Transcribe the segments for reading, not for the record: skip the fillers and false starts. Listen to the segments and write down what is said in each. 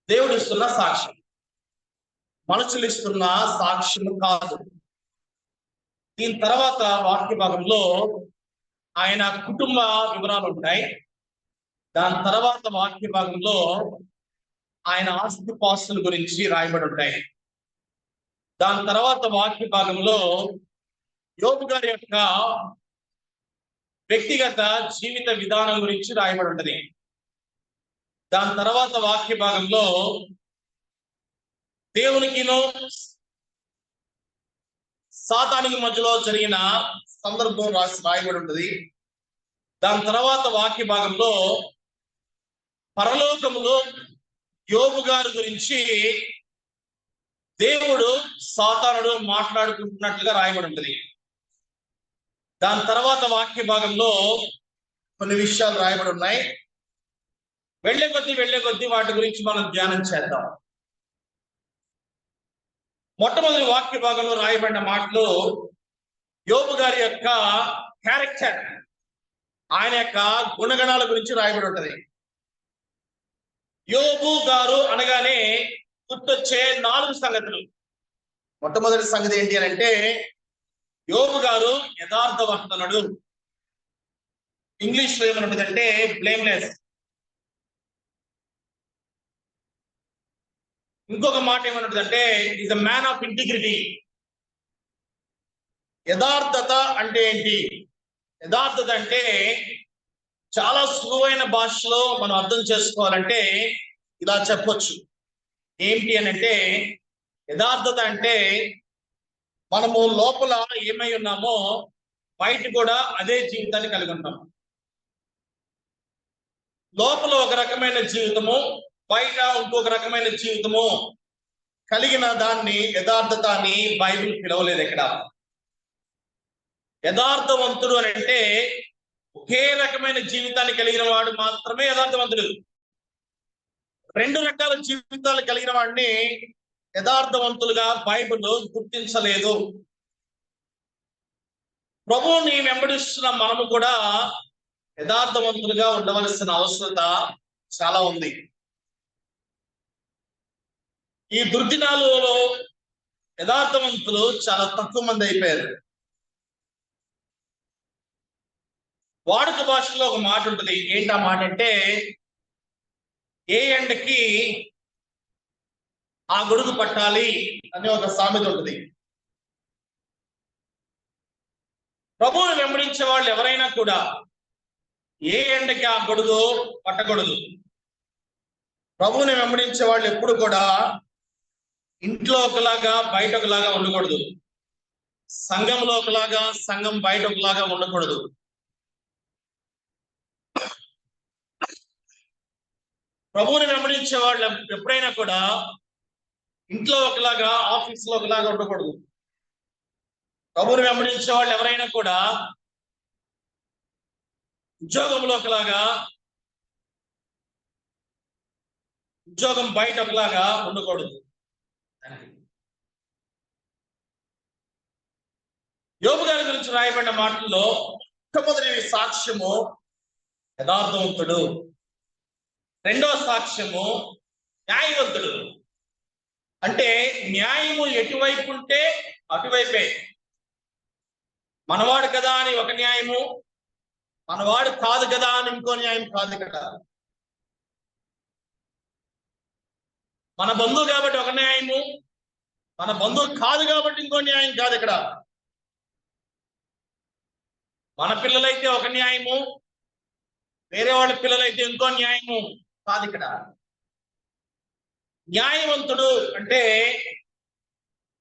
దేవుడు ఇస్తున్న సాక్ష్యం, మనుషులు ఇస్తున్న సాక్ష్యం కాదు. దీని తర్వాత వాక్య భాగంలో ఆయన కుటుంబ వివరాలు ఉంటాయి. దాని తర్వాత వాక్య భాగంలో ఆయన ఆస్తిపాస్తుల గురించి రాయబడి ఉంటాయి. దాని తర్వాత వాక్య భాగంలో యోబు గారి యొక్క వ్యక్తిగత జీవిత విధానం గురించి రాయబడి ఉంటుంది. దాని తర్వాత వాక్య భాగంలో దేవునికిను సాతానికి మధ్యలో జరిగిన సందర్భం రాయబడి ఉంటుంది. దాని తర్వాత వాక్య భాగంలో పరలోకములో యోబు గారి గురించి దేవుడు సాతానుడు మాట్లాడుకుంటున్నట్లుగా రాయబడి ఉంటుంది. దాని తర్వాత వాక్య భాగంలో కొన్ని విషయాలు రాయబడి ఉన్నాయి. వెళ్లే కొద్దీ వాటి గురించి మనం ధ్యానం చేద్దాం. మొట్టమొదటి వాక్య భాగంలో రాయబడిన మాటలు యోబు గారి యొక్క క్యారెక్టర్, ఆయన యొక్క గుణగణాల గురించి రాయబడి ఉంటది. యోబు గారు అనగానే గుర్తొచ్చే 4 సంగతులు. మొట్టమొదటి సంగతి ఏంటి అని అంటే, యోబు గారు యథార్థవంతుడు. ఇంగ్లీష్ లో ఏమనుంటుందంటే బ్లేమ్లెస్. ఇంకొక మాట ఏమనుంటుందంటే is a man of integrity. యథార్థత అంటే ఏంటి? యథార్థత అంటే చాలా సులువైన భాషలో మనం అర్థం చేసుకోవాలంటే ఇలా చెప్పొచ్చు. ఏంటి అని అంటే, యథార్థత అంటే మనము లోపల ఏమై ఉన్నామో బయట కూడా అదే జీవితాన్ని కలిగి ఉంటాం. లోపల ఒక రకమైన జీవితము, బయట ఇంకొక రకమైన జీవితము కలిగిన దాన్ని యథార్థత అని బైబిల్ పిలవలేదు ఎక్కడ. యథార్థవంతుడు అని అంటే ఒకే రకమైన జీవితాన్ని కలిగిన వాడు మాత్రమే యథార్థవంతుడు. 2 రకాల జీవితాలు కలిగిన వాడిని యథార్థవంతులుగా బైబిల్ గుర్తించలేదు. ప్రభువుని వెంబడిస్తున్న మనము కూడా యథార్థవంతులుగా ఉండవలసిన అవసరత చాలా ఉంది. ఈ దుర్దినాలలో యథార్థవంతులు చాలా తక్కువ మంది అయిపోయారు. వాడుక భాషలో ఒక మాట ఉంటుంది. ఏంటి ఆ మాట అంటే, ఏ ఎండకి ఆ గొడుగు పట్టాలి అనే ఒక సామెత ఉంటుంది. ప్రభువుని వెంబడించే వాళ్ళు ఎవరైనా కూడా ఏ ఎండకి ఆ గొడుగు పట్టకూడదు. ప్రభువుని వెంబడించే వాళ్ళు ఎప్పుడు కూడా ఇంట్లో ఒకలాగా బయట ఒకలాగా ఉండకూడదు. సంఘంలో ఒకలాగా సంఘం బయట ఒకలాగా ఉండకూడదు. ప్రభువుని వెంబడించే వాళ్ళు ఎప్పుడైనా కూడా ఇంట్లో ఒకలాగా ఆఫీస్లో ఒకలాగా ఉండకూడదు. ప్రభువుని వెంబడించే వాళ్ళు ఎవరైనా కూడా ఉద్యోగంలో ఒకలాగా, ఉద్యోగం బయట ఒకలాగా ఉండకూడదు. యోబు గారి గురించి రాయబడిన మాటల్లో మొట్టమొదటి సాక్ష్యము యథార్థవంతుడు, రెండవ సాక్ష్యము న్యాయవంతుడు. అంటే న్యాయము ఎటువైపు ఉంటే అటువైపే. మనవాడు కదా అని ఒక న్యాయము, మనవాడు కాదు కదా అని ఇంకో న్యాయం కాదు ఇక్కడ. మన బంధువు కాబట్టి ఒక న్యాయము, మన బంధువు కాదు కాబట్టి ఇంకో న్యాయం కాదు ఇక్కడ. మన పిల్లలైతే ఒక న్యాయము, వేరే వాళ్ళ పిల్లలైతే ఇంకో న్యాయము కాదు ఇక్కడ. న్యాయవంతుడు అంటే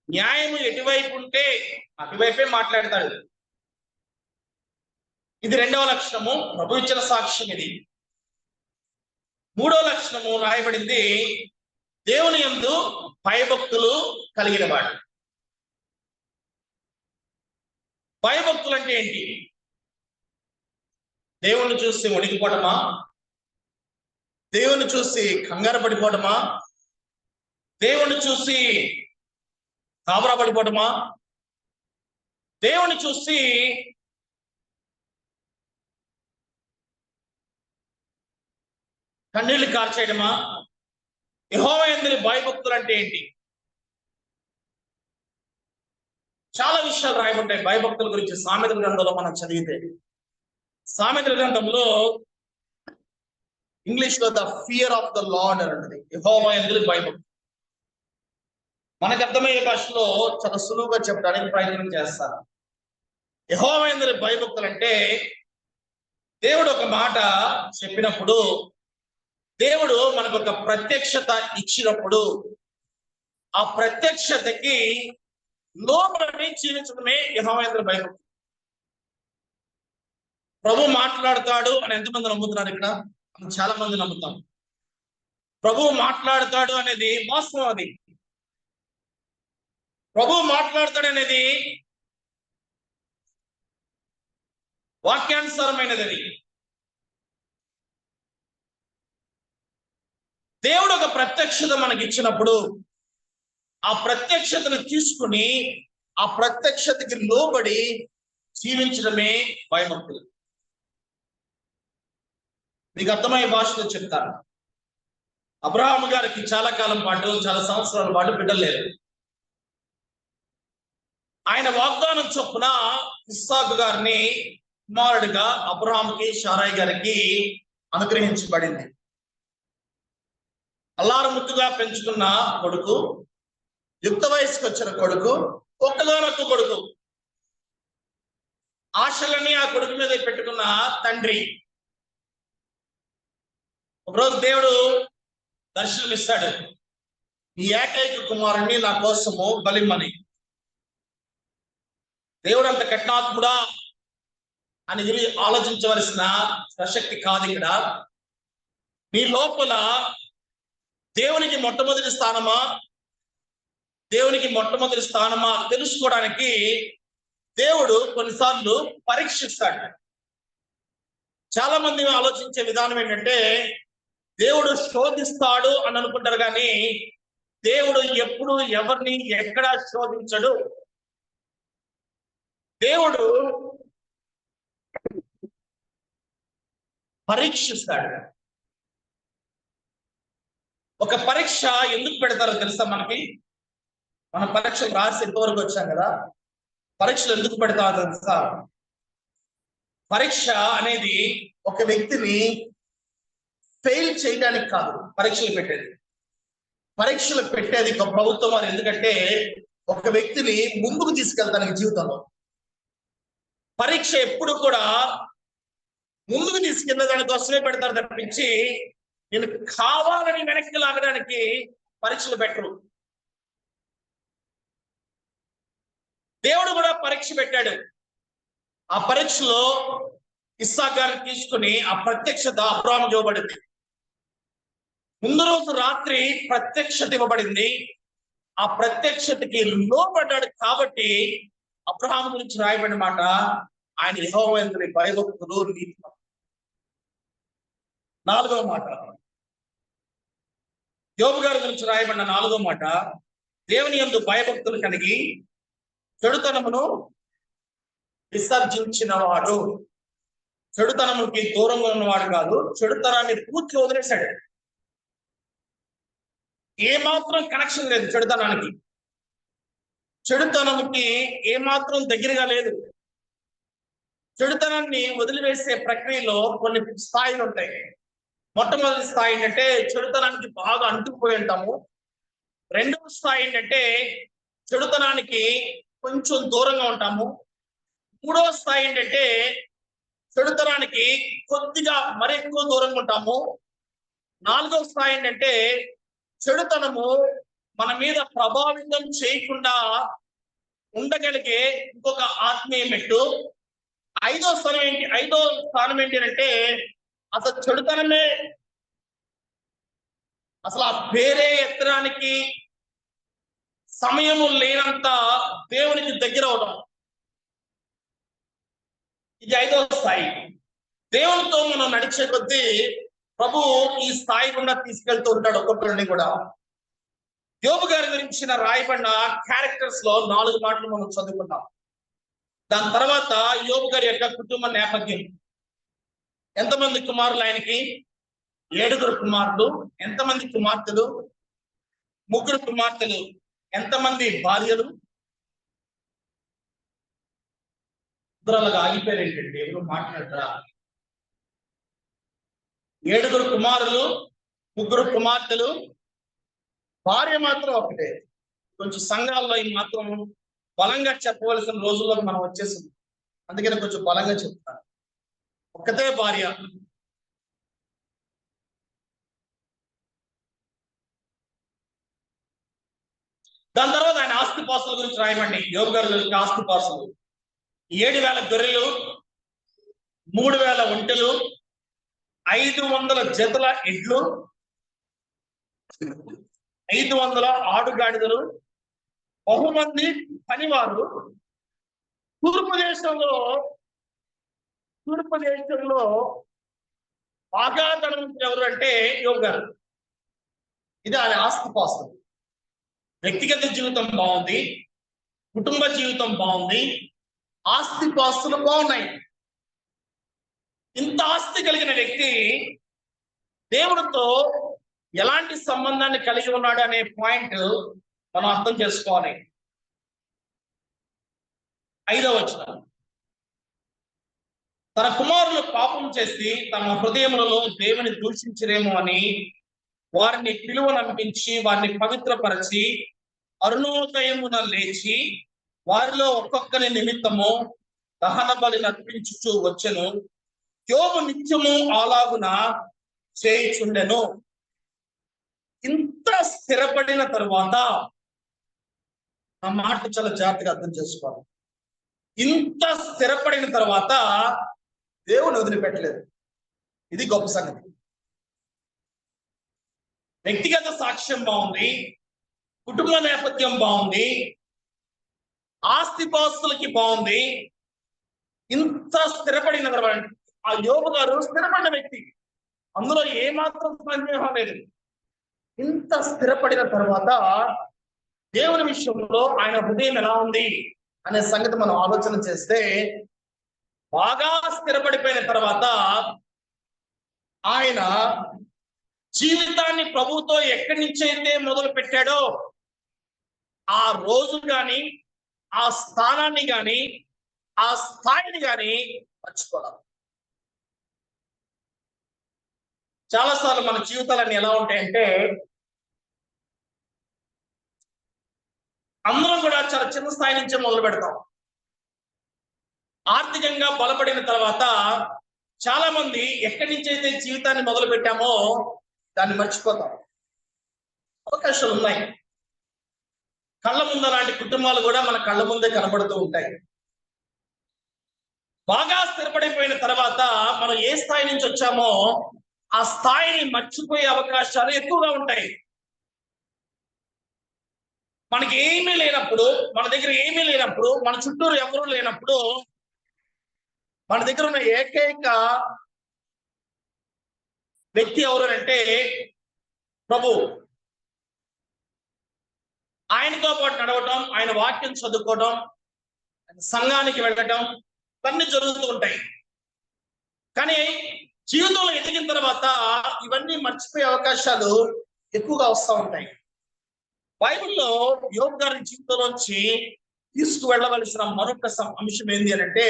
న్యాయము ఎటువైపు ఉంటే అటువైపే మాట్లాడతాడు. ఇది రెండవ లక్షణము, ప్రభు ఇచ్చిన సాక్ష్యం ఇది. మూడవ లక్షణము రాయబడింది, దేవుని యందు భయభక్తులు కలిగిన వాడు. భయభక్తులు అంటే ఏంటి? దేవుణ్ణి చూసి వణికిపోవటమా? దేవుణ్ణి చూసి కంగారు పడిపోవటమా? దేవుణ్ణి చూసి కాబరా పడిపోవటమా? దేవుణ్ణి చూసి కన్నీళ్లు కార్చేయడమా? యెహోవా యందు భయభక్తులు అంటే ఏంటి? చాలా విషయాలు రాయబడ్డాయి భయభక్తుల గురించి సామెతల గ్రంథంలో మనం చదివితే. సామెతల గ్రంథంలో ఇంగ్లీష్ లో the fear of the lord అని ఉంటుంది. యెహోవా యందు భయభక్తులు. మనకు అర్థమయ్యే భాషలో చాలా సులువుగా చెప్పడానికి ప్రయత్నం చేస్తాను. యెహోవా యందు భయభక్తులు అంటే దేవుడు ఒక మాట చెప్పినప్పుడు, దేవుడు మనకు ఒక ప్రత్యక్షత ఇచ్చినప్పుడు ఆ ప్రత్యక్షతకి లోబడి జీవించడమే యెహోవా యందు భయభక్తులు. ప్రభు మాట్లాడతాడు అని ఎంతమంది నమ్ముతున్నారు ఇక్కడ? చాలా మంది నమ్ముతాం. ప్రభు మాట్లాడతాడు అనేది వాస్తవం. అది ప్రభు మాట్లాడతాడు అనేది వాక్యానుసారమైనది. అది దేవుడు ఒక ప్రత్యక్షత మనకి ఇచ్చినప్పుడు ఆ ప్రత్యక్షతను తీసుకుని ఆ ప్రత్యక్షతకి లోబడి జీవించడమే భయభక్తులు. మీకు అర్థమయ్యే భాషలో చెప్తాను. అబ్రహాము గారికి చాలా కాలం పాటు, చాలా సంవత్సరాల పాటు బిడ్డలు లేరు. ఆయన వాగ్దానం చొప్పున ఇస్సాకు గారిని కుమారుడిగా అబ్రహాముకి షారాయి గారికి అనుగ్రహించబడింది. అల్లారు ముద్దుగా పెంచుకున్న కొడుకు, యుక్త వయసుకు వచ్చిన కొడుకు, ఒక్కగానొక్క కొడుకు. ఆశలన్నీ ఆ కొడుకు మీద పెట్టుకున్న తండ్రి ఒకరోజు దేవుడు దర్శనమిస్తాడు. ఈ ఏకైక కుమారుణ్ణి నా కోసము బలిమ్మని. దేవుడు అంత కఠినాత్ముడా అని ఆలోచించవలసిన ప్రసక్తి కాదు ఇక్కడ. నీ లోపల దేవునికి మొట్టమొదటి స్థానమా తెలుసుకోవడానికి దేవుడు కొన్నిసార్లు పరీక్షిస్తాడు. చాలా మంది ఆలోచించే విధానం ఏంటంటే దేవుడు శోధిస్తాడు అని అనుకుంటారు, కానీ దేవుడు ఎప్పుడు ఎవరిని ఎక్కడ శోధించడు. దేవుడు పరీక్షిస్తాడు. ఒక పరీక్ష ఎందుకు పెడతారో తెలుసా మనకి? మన పరీక్షలు రాసి ఎంతవరకు వచ్చాం కదా, పరీక్షలు ఎందుకు పెడతారో తెలుసా? పరీక్ష అనేది ఒక వ్యక్తిని ఫెయిల్ చేయడానికి కాదు పరీక్షలు పెట్టేది. పరీక్షలు పెట్టేది ఒక ప్రభుత్వం వారు. ఎందుకంటే ఒక వ్యక్తిని ముందుకు తీసుకెళ్తానికి జీవితంలో పరీక్ష ఎప్పుడు కూడా ముందుకు తీసుకెళ్లే దానికోసమే పెడతారు తప్పించి నేను కావాలని వెనక్కి లాగడానికి పరీక్షలు పెట్టరు. దేవుడు కూడా పరీక్ష పెట్టాడు. ఆ పరీక్షలో ఇస్సాకు గారిని తీసుకుని ఆ ప్రత్యక్షత అబ్రహాముకు ఇవ్వబడింది. ముందు రోజు రాత్రి ప్రత్యక్షత ఇవ్వబడింది. ఆ ప్రత్యక్షతకి లోబడ్డాడు కాబట్టి అబ్రహాము గురించి రాయబడిన మాట, ఆయన యెహోవా యందు భయభక్తులు నీతిమంతులు. 4వ మాట యోబు గారి గురించి రాయబడిన 4వ మాట, దేవుని యందు భయభక్తులు కలిగి చెడుతనమును విసర్జించిన వాడు. చెడుతనముకి దూరంగా ఉన్నవాడు కాదు, చెడుతనాన్ని పూర్తిగా వదిలేశాడు. ఏమాత్రం కనెక్షన్ లేదు చెడుతనానికి. చెడుతనముకి ఏమాత్రం దగ్గరగా లేదు. చెడుతనాన్ని వదిలివేసే ప్రక్రియలో కొన్ని స్థాయిలు ఉంటాయి. మొట్టమొదటి స్థాయి ఏంటంటే చెడుతనానికి బాగా అంటుకుపోయి ఉంటాము. రెండవ స్థాయి ఏంటంటే చెడుతనానికి కొంచెం దూరంగా ఉంటాము. మూడవ స్థాయి ఏంటంటే చెడుతనానికి కొద్దిగా మరెక్కువ దూరంగా ఉంటాము. 4వ స్థాయి ఏంటంటే చెడుతనము మన మీద ప్రభావితం చేయకుండా ఉండగలిగే ఇంకొక ఆత్మీయ మెట్టు. 5వ స్థానం ఏంటి అంటే అసలు చెడుతనమే అసలు ఆ పేరే ఎత్తడానికి సమయము లేనంత దేవునికి దగ్గర అవడం. ఇది 5వ స్థాయి. దేవునితో మనం నడిచే కొద్దీ ప్రభు ఈ స్థాయి గుండా తీసుకెళ్తూ ఉంటాడు ఒక్కొక్కరిని కూడా. యోబు గారి గురించిన రాయబడిన క్యారెక్టర్స్ లో 4 మాటలు మనం చదువుకున్నాం. దాని తర్వాత యోబు గారి యొక్క కుటుంబ నేపథ్యం. ఎంతమంది కుమారులు ఆయనకి? 7 కుమారులు. ఎంతమంది కుమార్తెలు? ముగ్గురు కుమార్తెలు. ఎంతమంది భార్యలు? ఇద్దరులాగా ఆగిపోయారు ఏంటండి? ఎవరు మాట్లాడరా? 7 కుమారులు, 3 కుమార్తెలు, భార్య మాత్రం ఒకటే. కొంచెం సంఘాల్లో ఈ మాత్రం బలంగా చెప్పవలసిన రోజుల్లోకి మనం వచ్చేసింది. అందుకని కొంచెం బలంగా చెప్తాను. ఒక్కతే భార్య. దాని తర్వాత ఆయన ఆస్తిపాస్తుల గురించి రాయమండి. యోబు గారి గురించి ఆస్తిపాస్తులు: 7,000 గొర్రెలు, 3,000 ఒంటెలు, 500 జతల ఎడ్లు, 500 ఆడుగాడిదలు, బహుమంది పనివారు. తూర్పు దేశంలో బాగా ధనవంతులు ఎవరు అంటే యోబు గారు. ఇది ఆయన ఆస్తిపాస్తులు. వ్యక్తిగత జీవితం బాగుంది, కుటుంబ జీవితం బాగుంది, ఆస్తిపాస్తులు బాగున్నాయి. ఇంత ఆస్తి కలిగిన వ్యక్తి దేవుడితో ఎలాంటి సంబంధాన్ని కలిగి ఉన్నాడు అనే పాయింట్ మనం అర్థం చేసుకోవాలి. 5వ వచనం: తన కుమారులు పాపం చేసి తమ హృదయములలో దేవుని దూషించరేమో అని వారిని పిలువనంపించి వారిని పవిత్రపరచి అరుణోదయమున లేచి వారిలో ఒక్కొక్కరి నిమిత్తము దహన బలిని అర్పించుచూ వచ్చెను. యోబు నిత్యము అలాగున చేయుచుండెను. ఇంత స్థిరపడిన తరువాత, ఆ మాట చాలా జాగ్రత్తగా అర్థం చేసుకోవాలి. ఇంత స్థిరపడిన తర్వాత దేవుని వదిలిపెట్టలేదు. ఇది గొప్ప సంగతి. వ్యక్తిగత సాక్ష్యం బాగుంది, కుటుంబ నేపథ్యం బాగుంది, ఆస్తిపాస్తులకి బాగుంది. ఇంత స్థిరపడిన తర్వాత ఆ యోబు గారు స్థిరపడిన వ్యక్తి, అందులో ఏమాత్రం సందేహం లేదు. ఇంత స్థిరపడిన తర్వాత దేవుని విషయంలో ఆయన హృదయం ఎలా ఉంది అనే సంగతి మనం ఆలోచన చేస్తే, బాగా స్థిరపడిపోయిన తర్వాత ఆయన జీవితాన్ని ప్రభువుతో ఎక్కడి నుంచి అయితే మొదలు పెట్టాడో ఆ రోజు కానీ, ఆ స్థానాన్ని కానీ, ఆ స్థాయిని కానీ మర్చిపోవాలి. చాలాసార్లు మన జీవితాలన్నీ ఎలా ఉంటాయంటే, అందరం కూడా చాలా చిన్న స్థాయి నుంచే మొదలు పెడతాం. ఆర్థికంగా బలపడిన తర్వాత చాలా మంది ఎక్కడి నుంచి అయితే జీవితాన్ని మొదలు పెట్టామో దాన్ని మర్చిపోతాం. అవకాశాలు ఉన్నాయి. కళ్ళ ముందు అలాంటి కుటుంబాలు కూడా మన కళ్ళ ముందే కనబడుతూ ఉంటాయి. బాగా స్థిరపడిపోయిన తర్వాత మనం ఏ స్థాయి నుంచి వచ్చామో ఆ స్థాయిని మర్చిపోయే అవకాశాలు ఎక్కువగా ఉంటాయి. మనకి ఏమీ లేనప్పుడు, మన దగ్గర ఏమీ లేనప్పుడు, మన చుట్టూరు ఎవరూ లేనప్పుడు, మన దగ్గర ఉన్న ఏకైక వ్యక్తి ఎవరు అంటే ప్రభు. ఆయనతో పాటు నడవటం, ఆయన వాక్యం చదువుకోవడం, సంఘానికి వెళ్ళటం ఇవన్నీ జరుగుతూ ఉంటాయి. కానీ జీవితంలో ఎదిగిన తర్వాత ఇవన్నీ మర్చిపోయే అవకాశాలు ఎక్కువగా వస్తూ ఉంటాయి. బైబిల్లో యోబు గారి జీవితంలోంచి తీసుకువెళ్ళవలసిన మరొక అంశం ఏంటి అని అంటే,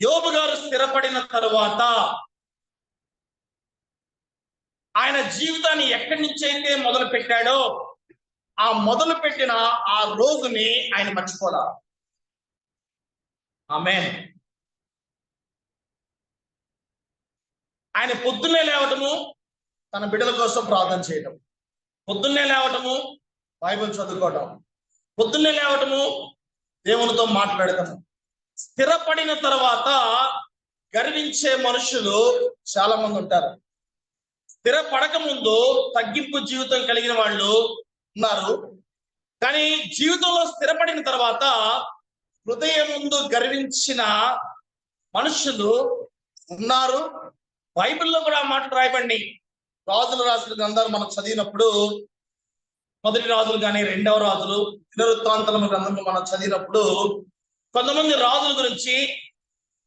యోబు గారు స్థిరపడిన తరువాత ఆయన జీవితాన్ని ఎక్కడి నుంచి అయితే మొదలు పెట్టాడో ఆ మొదలు పెట్టిన ఆ రోజుని ఆయన మర్చిపోలా. ఆమేన్. ఆయన పొద్దున్నే లేవటము, తన బిడ్డల కోసం ప్రార్థన చేయటం, పొద్దున్నే లేవటము, బైబిల్ చదువుకోవటం, పొద్దున్నే లేవటము, దేవునితో మాట్లాడటము. స్థిరపడిన తర్వాత గర్వించే మనుషులు చాలా మంది ఉంటారు. స్థిరపడక ముందు తగ్గింపు జీవితం కలిగిన వాళ్ళు ఉన్నారు. కానీ జీవితంలో స్థిరపడిన తర్వాత హృదయం ముందు గర్వించిన మనుషులు ఉన్నారు. బైబిల్లో కూడా మాటలు రాయబండి. రాజులు రాసిన గ్రంథాలు మనం చదివినప్పుడు, మొదటి రాజులు కానీ, 2వ రాజులు, దినవృత్తాంతముల గ్రంథంలో మనం చదివినప్పుడు కొంతమంది రాజుల గురించి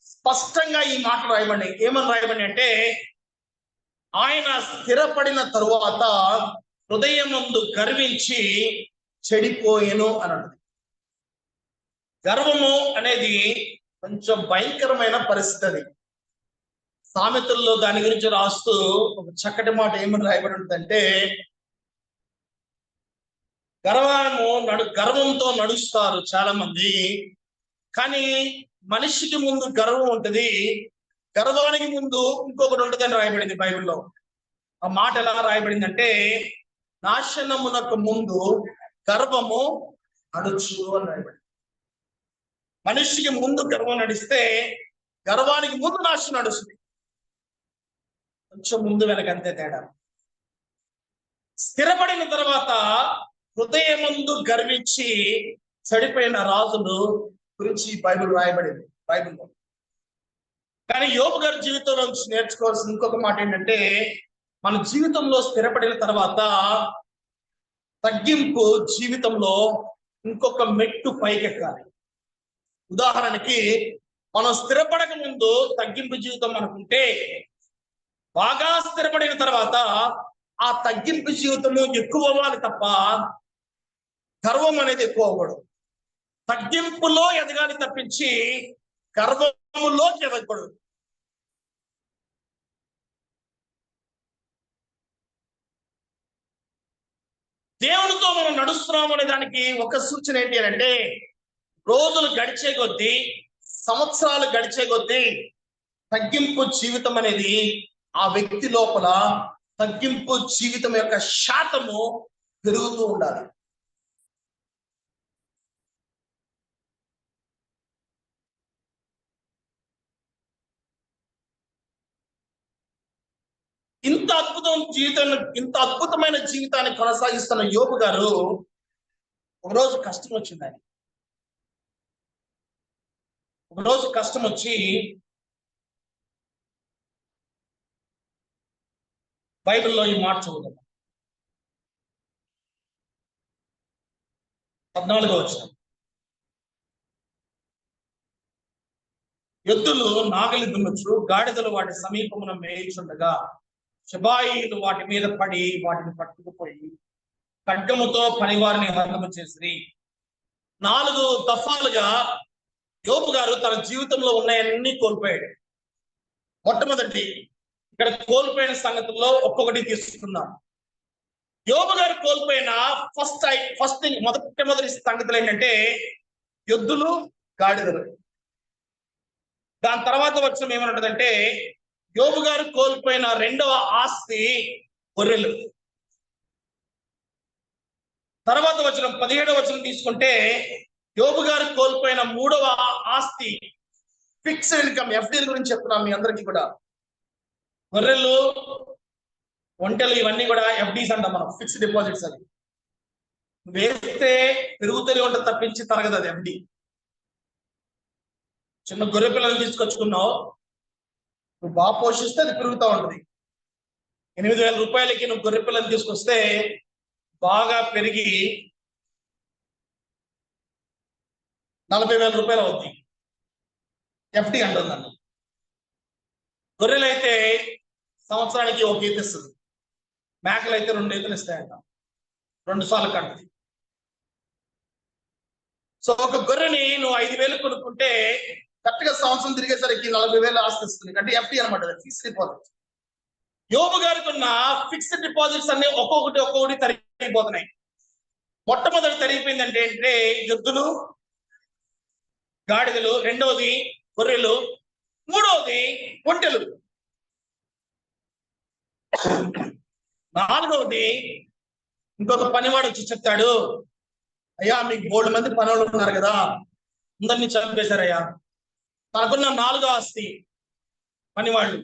స్పష్టంగా ఈ మాటలు రాయబండి. ఏమని రాయబండి అంటే, ఆయన స్థిరపడిన తరువాత హృదయమందు గర్వించి చెడిపోయెను అని అన్నది. గర్వము అనేది కొంచెం భయంకరమైన పరిస్థితి. అది సామెతల్లో దాని గురించి రాస్తూ ఒక చక్కటి మాట ఏమని రాయబడి ఉంటుందంటే, గర్వంతో నడుస్తారు చాలా మంది, కానీ మనిషికి ముందు గర్వం ఉంటుంది, గర్వానికి ముందు ఇంకొకటి ఉంటుందని రాయబడింది బైబిల్లో. ఆ మాట ఎలా రాయబడిందంటే, నాశనమునకు ముందు గర్వము నడుచు అని రాయబడింది. మనిషికి ముందు గర్వం నడిస్తే గర్వానికి ముందు నాశనం నడుస్తుంది. కొంచెం ముందు వెనకంతే తేడా. స్థిరపడిన తర్వాత హృదయమందు గర్వించి చెడిపోయిన రాజులు గురించి బైబిల్ రాయబడింది బైబిల్లో. కానీ యోబు గారి జీవితంలో నుంచి నేర్చుకోవాల్సిన ఇంకొక మాట ఏంటంటే, మన జీవితంలో స్థిరపడిన తర్వాత తగ్గింపు జీవితంలో ఇంకొక మెట్టు పైకెక్కాలి. ఉదాహరణకి, మనం స్థిరపడక ముందు తగ్గింపు జీవితం అనుకుంటే, బాగా స్థిరపడిన తర్వాత ఆ తగ్గింపు జీవితము ఎక్కువ అవ్వాలి తప్ప గర్వం అనేది ఎక్కువ అవ్వడు. తగ్గింపులో ఎదగాలి తప్పించి గర్వములోకి ఎదగకూడదు. దేవునితో మనం నడుస్తున్నాం అనే దానికి ఒక సూచన ఏంటి అంటే, రోజులు గడిచే కొద్దీ, సంవత్సరాలు గడిచే కొద్దీ తగ్గింపు జీవితం అనేది ఆ వ్యక్తి లోపల, తగ్గింపు జీవితం యొక్క శాతము పెరుగుతూ ఉండాలి. ఇంత అద్భుతమైన జీవితాన్ని కొనసాగిస్తున్న యోబు గారు ఒకరోజు కష్టం వచ్చింది ఆయన. ఒకరోజు కష్టం వచ్చి బైబిల్లో ఈ మాట చదువుతాం. 14వ వచనం. ఎద్దులు నాగలి దున్నచ్చు, గాడిదలు వాటి సమీపమున మేయుచుండగా శబాయిలు వాటి మీద పడి వాటిని పట్టుకుపోయి ఖడ్గముతో పనివారిని హతము చేసి 4 దఫాలుగా యోబు గారు తన జీవితంలో ఉన్నాయన్నీ కోల్పోయాడు. మొట్టమొదటి ఇక్కడ కోల్పోయిన సంగతుల్లో ఒక్కొక్కటి తీసుకున్నాం. యోబు గారు కోల్పోయిన మొదటి సంగతులు ఏంటంటే ఎద్దులు, గాడిదలు. దాని తర్వాత వచ్చిన ఏమనుంటుందంటే, యోబు గారు కోల్పోయిన రెండవ ఆస్తి గొర్రెలు. తర్వాత వచ్చిన 17వ వచనం తీసుకుంటే, యోబు గారు కోల్పోయిన మూడవ ఆస్తి ఫిక్స్డ్ ఇన్కమ్, ఎఫ్డీ గురించి చెప్తున్నాం మీ అందరికీ కూడా. గొర్రెలు, ఒంటెలు ఇవన్నీ కూడా ఎఫ్డీస్ అంటాం మనం, ఫిక్స్డ్ డిపాజిట్స్. అని వేస్తే పెరుగుతూనే ఉంటుంది తప్పించి తరగదు. అది ఎఫ్డీ. చిన్న గొర్రె పిల్లలు తీసుకొచ్చుకున్నావు, నువ్వు బాగా పోషిస్తే అది పెరుగుతూ ఉంటుంది. 8,000 రూపాయలకి నువ్వు గొర్రె పిల్లలు తీసుకొస్తే బాగా పెరిగి 40,000 రూపాయలు అవుతాయి. ఎఫ్డీ అంటుందండి. గొర్రెలు అయితే సంవత్సరానికి 1 ఈత ఇస్తుంది, మేకలు అయితే 2 ఈతలు ఇస్తాయంట, 2 సార్లు కంటది. సో ఒక గొర్రెని నువ్వు 5,000 కొనుక్కుంటే కరెక్ట్గా సంవత్సరం తిరిగేసరికి 40,000 ఆస్తి ఇస్తుంది. అంటే ఎఫ్డీ అనమాట, ఫిక్స్డ్ డిపాజిట్. యోబు గారికి ఉన్న ఫిక్స్డ్ డిపాజిట్స్ అన్ని ఒక్కొక్కటి తరిగిపోతున్నాయి. మొట్టమొదటి తరిగిపోయిందంటే ఎద్దులు, గాడిదలు, రెండవది గొర్రెలు, మూడవది ఒంటెలు, నాలుగవది ఇంకొక పనివాడు వచ్చి చెప్తాడు, అయ్యా మీకు 3 మంది పనులు ఉన్నారు కదా, అందరినీ చంపేశారయ్యా. తనకున్న 4వ ఆస్తి పనివాళ్ళు.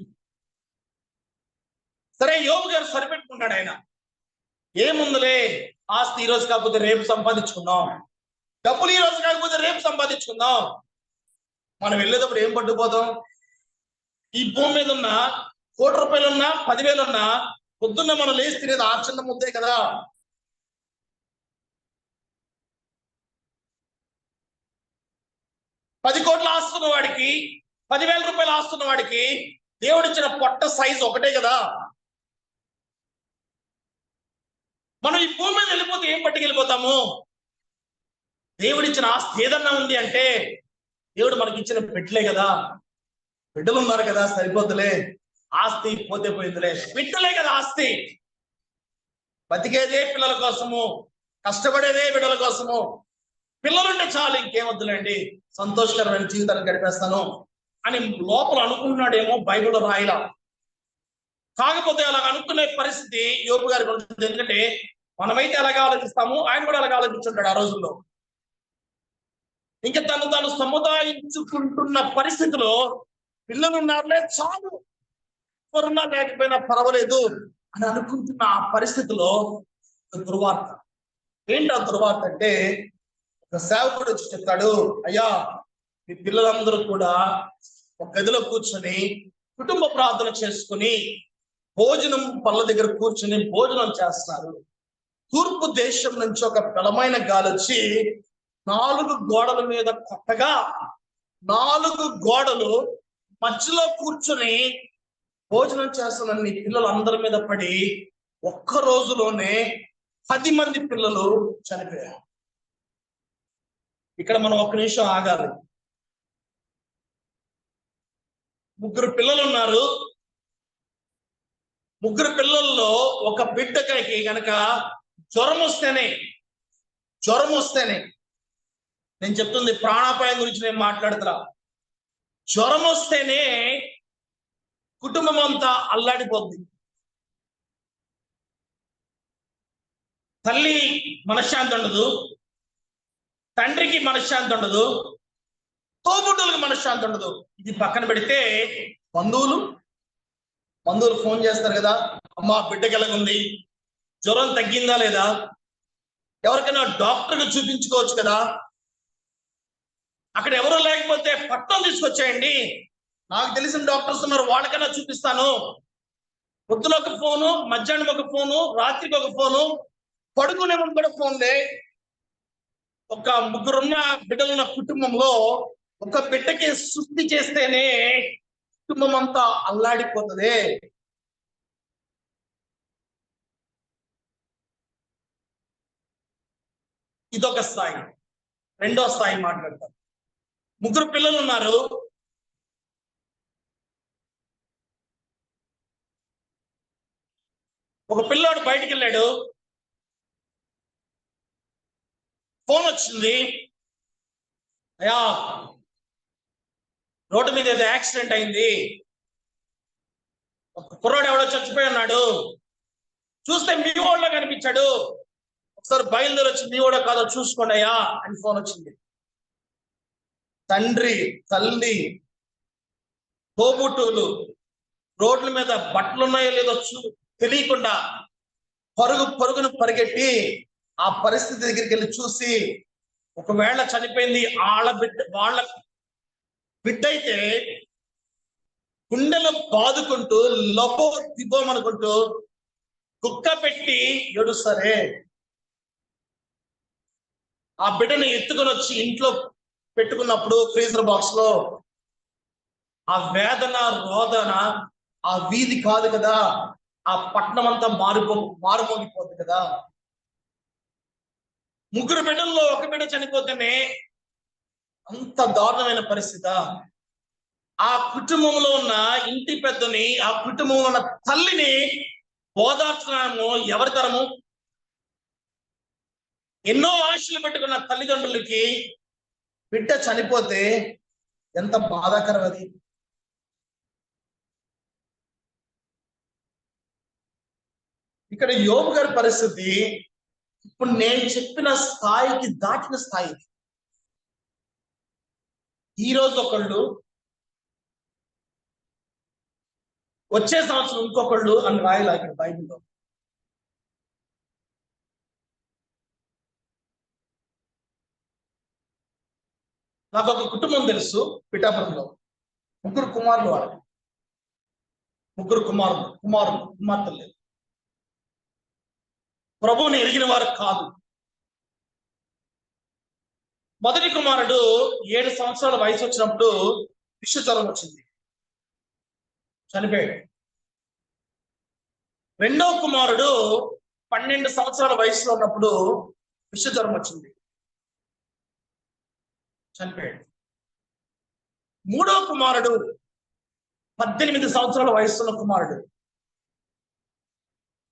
సరే, యోబు గారు సరిపెట్టుకుంటాడు. ఆయన ఏముందులే, ఆస్తి ఈ రోజు కాకపోతే రేపు సంపాదించుకుందాం, డబ్బులు ఈ రోజు కాకపోతే రేపు సంపాదించుకుందాం. మనం వెళ్ళేటప్పుడు ఏం పట్టుకుపోతాం? ఈ భూమి మీద ఉన్న 1 కోటి రూపాయలు ఉన్నా, 10,000 ఉన్నా, పొద్దున్న మనం లేచి తినేది 6 చిన్న ముద్దే కదా. పది కోట్ల ఆస్తున్న వాడికి, 10,000 రూపాయలు ఆస్తున్న వాడికి దేవుడిచ్చిన పొట్ట సైజు ఒకటే కదా. మనం ఈ భూమి మీద వెళ్ళిపోతే ఏం పట్టుకెళ్ళిపోతాము? దేవుడిచ్చిన ఆస్తి ఏదన్నా ఉంది అంటే దేవుడు మనకి ఇచ్చిన బిడ్డలే కదా. బిడ్డలు ఉన్నారు కదా, సరిపోతులే, ఆస్తి పోతే పోయిందిలే. బిడ్డలే కదా ఆస్తి. బతికేదే పిల్లల కోసము, కష్టపడేదే బిడ్డల కోసము. పిల్లలుంటే చాలు, ఇంకేం వద్దులేండి, సంతోషకరమైన జీవితాన్ని గడిపేస్తాను అని లోపల అనుకుంటున్నాడేమో, బైబిల్లో రాయలా. కాకపోతే అలా అనుకునే పరిస్థితి యోబు గారికి ఉంటుంది. ఎందుకంటే మనమైతే ఎలాగ ఆలోచిస్తాము, ఆయన కూడా అలాగ ఆలోచించుంటాడు ఆ రోజుల్లో. ఇంకా తాను సముదాయించుకుంటున్న పరిస్థితిలో పిల్లలు ఉన్నారులే చాలు, ఎవరున్నా లేకపోయినా పర్వాలేదు అని అనుకుంటున్న ఆ పరిస్థితిలో దుర్వార్త. ఏంటి ఆ దుర్వార్త అంటే, ఒక సేవకుడు వచ్చి చెప్తాడు, అయ్యా మీ పిల్లలందరూ కూడా ఒక గదిలో కూర్చొని కుటుంబ ప్రార్థన చేసుకుని భోజనం పళ్ళ దగ్గర కూర్చొని భోజనం చేస్తున్నారు. తూర్పు దేశం నుంచి ఒక బలమైన గాలి వచ్చి 4 గోడల మీద కొత్తగా 4 గోడలు మధ్యలో కూర్చొని భోజనం చేస్తున్న నీ పిల్లలందరి మీద పడి ఒక్క రోజులోనే 10 మంది పిల్లలు చనిపోయారు. ఇక్కడ మనం ఒక్క నిమిషం ఆగాలి. 3 పిల్లలు ఉన్నారు. 3 పిల్లల్లో ఒక బిడ్డకి గనక జ్వరం వస్తేనే, నేను చెప్తుంది ప్రాణాపాయం గురించి నేను మాట్లాడుతున్నా. జ్వరం వస్తేనే కుటుంబం అంతా అల్లాడిపోద్ది. తల్లి మనశ్శాంతి ఉండదు, తండ్రికి మనశ్శాంతి ఉండదు, తోబుట్టులకు మనశ్శాంతి ఉండదు. ఇది పక్కన పెడితే బంధువులు ఫోన్ చేస్తారు కదా, అమ్మా బిడ్డకి ఎలాగుంది, జ్వరం తగ్గిందా లేదా, ఎవరికైనా డాక్టర్కి చూపించుకోవచ్చు కదా, అక్కడ ఎవరు లేకపోతే పట్టణం తీసుకొచ్చేయండి, నాకు తెలిసిన డాక్టర్స్ ఉన్నారు, వాళ్ళకైనా చూపిస్తాను. పొద్దున ఒక ఫోను, మధ్యాహ్నం ఒక ఫోను, రాత్రికి ఒక ఫోను, పడుకునే ముందు కూడా ఫోన్లే. ఒక 3 బిడ్డలున్న కుటుంబంలో ఒక బిడ్డకి సృష్టి చేస్తేనే కుటుంబం అంతా అల్లాడిపోతుంది. ఇదొక స్థాయి. రెండో స్థాయి మాట్లాడతారు. 3 పిల్లలు ఉన్నారు. ఒక పిల్లాడు బయటికి వెళ్ళాడు, ఫోన్ వచ్చింది, అయ్యా రోడ్డు మీద ఏదో యాక్సిడెంట్ అయింది, ఒక కుర్రాడు ఎవడో చచ్చిపోయి ఉన్నాడు, చూస్తే మీ వాళ్ళ కనిపించాడు, ఒకసారి బయలుదేరి వచ్చి మీ కూడా కాదో చూసుకోండి అయ్యా అని ఫోన్ వచ్చింది. తండ్రి, తల్లి, తోబుట్టువులు రోడ్ల మీద బట్టలు ఉన్నాయో లేదో తెలియకుండా పరుగును పరిగెట్టి ఆ పరిస్థితి దగ్గరికి వెళ్ళి చూసి, ఒకవేళ చనిపోయింది వాళ్ళ బిడ్డ అయితే గుండెలు బాదుకుంటూ లబో దిబోమనుకుంటూ కుక్క పెట్టి ఏడుస్తారే. ఆ బిడ్డని ఎత్తుకొని వచ్చి ఇంట్లో పెట్టుకున్నప్పుడు ఫ్రీజర్ బాక్స్ లో ఆ వేదన రోదన ఆ వీధి కాదు కదా, ఆ పట్టణం అంతా మారుమోగిపోతుంది కదా. 3 బిడ్డల్లో ఒక బిడ్డ చనిపోతేనే అంత దారుణమైన పరిస్థితి. ఆ కుటుంబంలో ఉన్న ఇంటి పెద్దని, ఆ కుటుంబంలో ఉన్న తల్లిని ఓదార్చడము ఎవరి తరము? ఎన్నో ఆశలు పెట్టుకున్న తల్లిదండ్రులకి బిడ్డ చనిపోతే ఎంత బాధాకరం అది. ఇక్కడ యోబు గారి పరిస్థితి ఇప్పుడు నేను చెప్పిన స్థాయికి దాటిన స్థాయి. ఈరోజు ఒకళ్ళు, వచ్చే సంవత్సరం ఇంకొకళ్ళు అని రాయాలి ఇక్కడ బైబిల్లో. నాకు ఒక కుటుంబం తెలుసు పిఠాపురంలో. 3 కుమారులు వాళ్ళకి. 3 కుమార్తెలు లేదు. ప్రభువుని ఎరిగిన వారు కాదు. మొదటి కుమారుడు 7 సంవత్సరాల వయసు వచ్చినప్పుడు విషజ్వరం వచ్చింది, చనిపోయాడు. రెండో కుమారుడు 12 సంవత్సరాల వయసులో ఉన్నప్పుడు విషజ్వరం వచ్చింది, చనిపోయాడు. మూడో కుమారుడు 18 సంవత్సరాల వయసున్న కుమారుడు,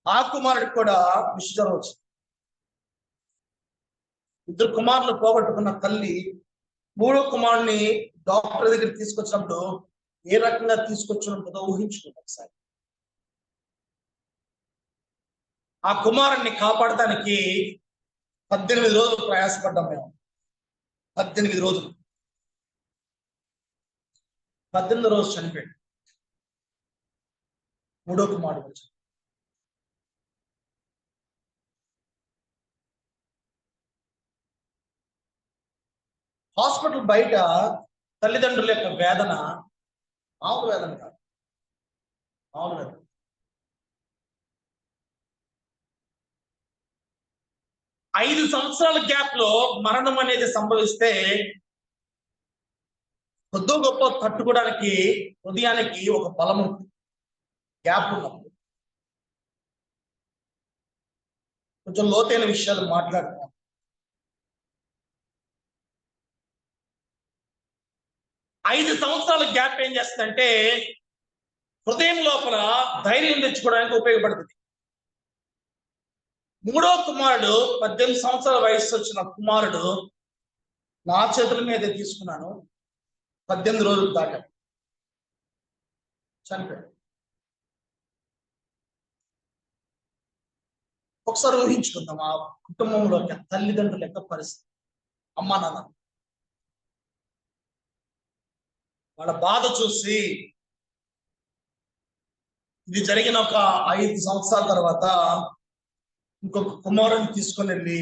ఆ కుమారుడికి కూడా విషజ్వరం వచ్చింది. ఇద్దరు కుమారులు పోగొట్టుకున్న తల్లి మూడో కుమారుడిని డాక్టర్ దగ్గర తీసుకొచ్చినప్పుడు ఏ రకంగా తీసుకొచ్చినప్పుడో ఊహించుకుంది ఒకసారి. ఆ కుమారుణ్ణి కాపాడటానికి 18 రోజులు ప్రయాసపడ్డాం మేము. 18 రోజులు. 18 రోజు చనిపోయాడు మూడో కుమారుడు వచ్చి. హాస్పిటల్ బయట తల్లిదండ్రుల యొక్క వేదన మామూలు వేదన కాదు, మామూలు వేదన. ఐదు సంవత్సరాల గ్యాప్ లో మరణం అనేది సంభవిస్తే కొద్దో గొప్ప తట్టుకోవడానికి హృదయానికి ఒక బలం ఉంటుంది. గ్యాప్ ఉన్నప్పుడు కొంచెం లోతైన విషయాలు మాట్లాడుతున్నాం. ఐదు సంవత్సరాల గ్యాప్ ఏం చేస్తుందంటే హృదయం లోపల ధైర్యం తెచ్చుకోవడానికి ఉపయోగపడుతుంది. మూడో కుమారుడు 18 సంవత్సరాల వయసు వచ్చిన కుమారుడు నా చేతుల మీద తీసుకున్నాను. 18 రోజులు దాటాడు, చనిపోయాడు. ఒకసారి ఊహించుకుందాం ఆ కుటుంబంలో తల్లిదండ్రుల యొక్క పరిస్థితి, అమ్మా నాన్న వాళ్ళ బాధ చూసి. ఇది జరిగిన ఒక 5 సంవత్సరాల తర్వాత ఇంకొక కుమారుని తీసుకొని వెళ్ళి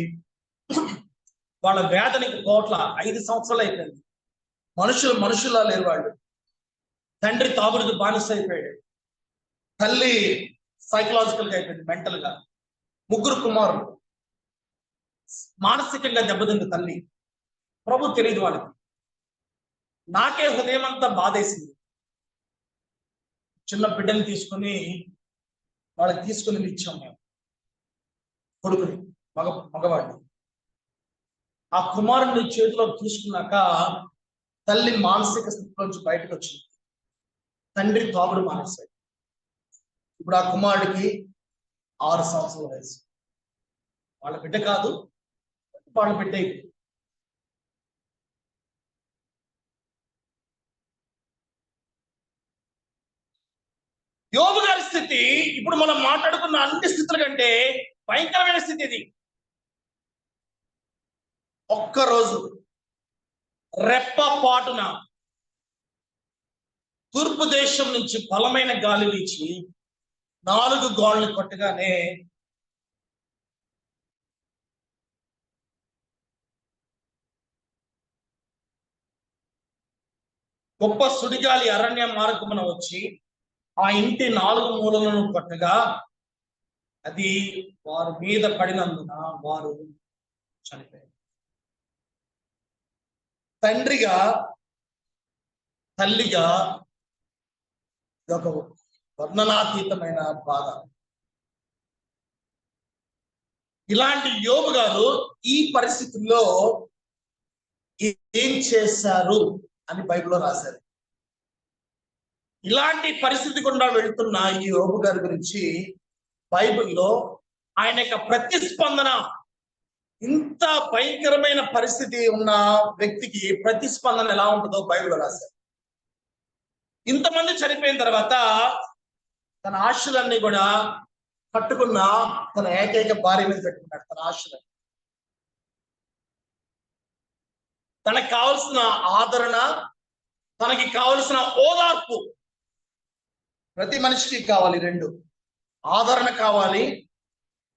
వాళ్ళ వేదనకి కోట్ల 5 సంవత్సరాలు అయిపోయింది. మనుషులా లేరు వాళ్ళు. తండ్రి తాగుడికి బానిస అయిపోయాడు, తల్లి సైకలాజికల్గా అయిపోయింది, మెంటల్ గా. ముగ్గురు కుమారులు మానసికంగా దెబ్బతింది తల్లి. ప్రభు తెలియదు వాళ్ళకి. నాకే హృదయం అంతా బాధేసింది. చిన్న బిడ్డని తీసుకొని వాళ్ళకి తీసుకుని ఇచ్చాం మేము, కొడుకుని, మగవాడిని. ఆ కుమారుని చేతిలో తీసుకున్నాక తల్లి మానసిక స్థితిలోంచి బయటకు వచ్చింది. తండ్రి తాగుడు మానేశాడు. ఇప్పుడు ఆ కుమారుడికి 6 సంవత్సరాల వయసు. వాళ్ళ బిడ్డ కాదు, వాళ్ళ బిడ్డ. యోబు గారి స్థితి ఇప్పుడు మనం మాట్లాడుకున్న అన్ని స్థితుల కంటే భయంకరమైన స్థితి ఇది. ఒక్కరోజు రెప్పపాటున తూర్పు దేశం నుంచి బలమైన గాలి వీచి 4 గోడలు కొట్టగానే గొప్ప సుడిగాలి అరణ్య మార్గమున వచ్చి ఆ ఇంటి 4 మూలలను కొట్టగా అది వారి మీద పడినందున వారు చనిపోయారు. తండ్రిగా తల్లిగా ఒక వర్ణనాతీతమైన బాధ. ఇలాంటి యోబు గారు ఈ పరిస్థితుల్లో ఏం చేశారు అని బైబిల్లో రాశారు. ఇలాంటి పరిస్థితి గుండా వెళ్తున్న ఈ యోబు గారి గురించి బైబిల్లో ఆయన యొక్క ప్రతిస్పందన, ఇంత భయంకరమైన పరిస్థితి ఉన్న వ్యక్తికి ప్రతిస్పందన ఎలా ఉంటుందో బైబిల్లో రాశారు. ఇంతమంది చనిపోయిన తర్వాత తన ఆశలన్నీ కూడా కట్టుకున్న తన ఏకైక భార్య మీద పెట్టుకున్నాడు. తన ఆశలని, తనకు కావలసిన ఆదరణ, తనకి కావలసిన ఓదార్పు. ప్రతి మనిషికి కావాలి 2: ఆదరణ కావాలి,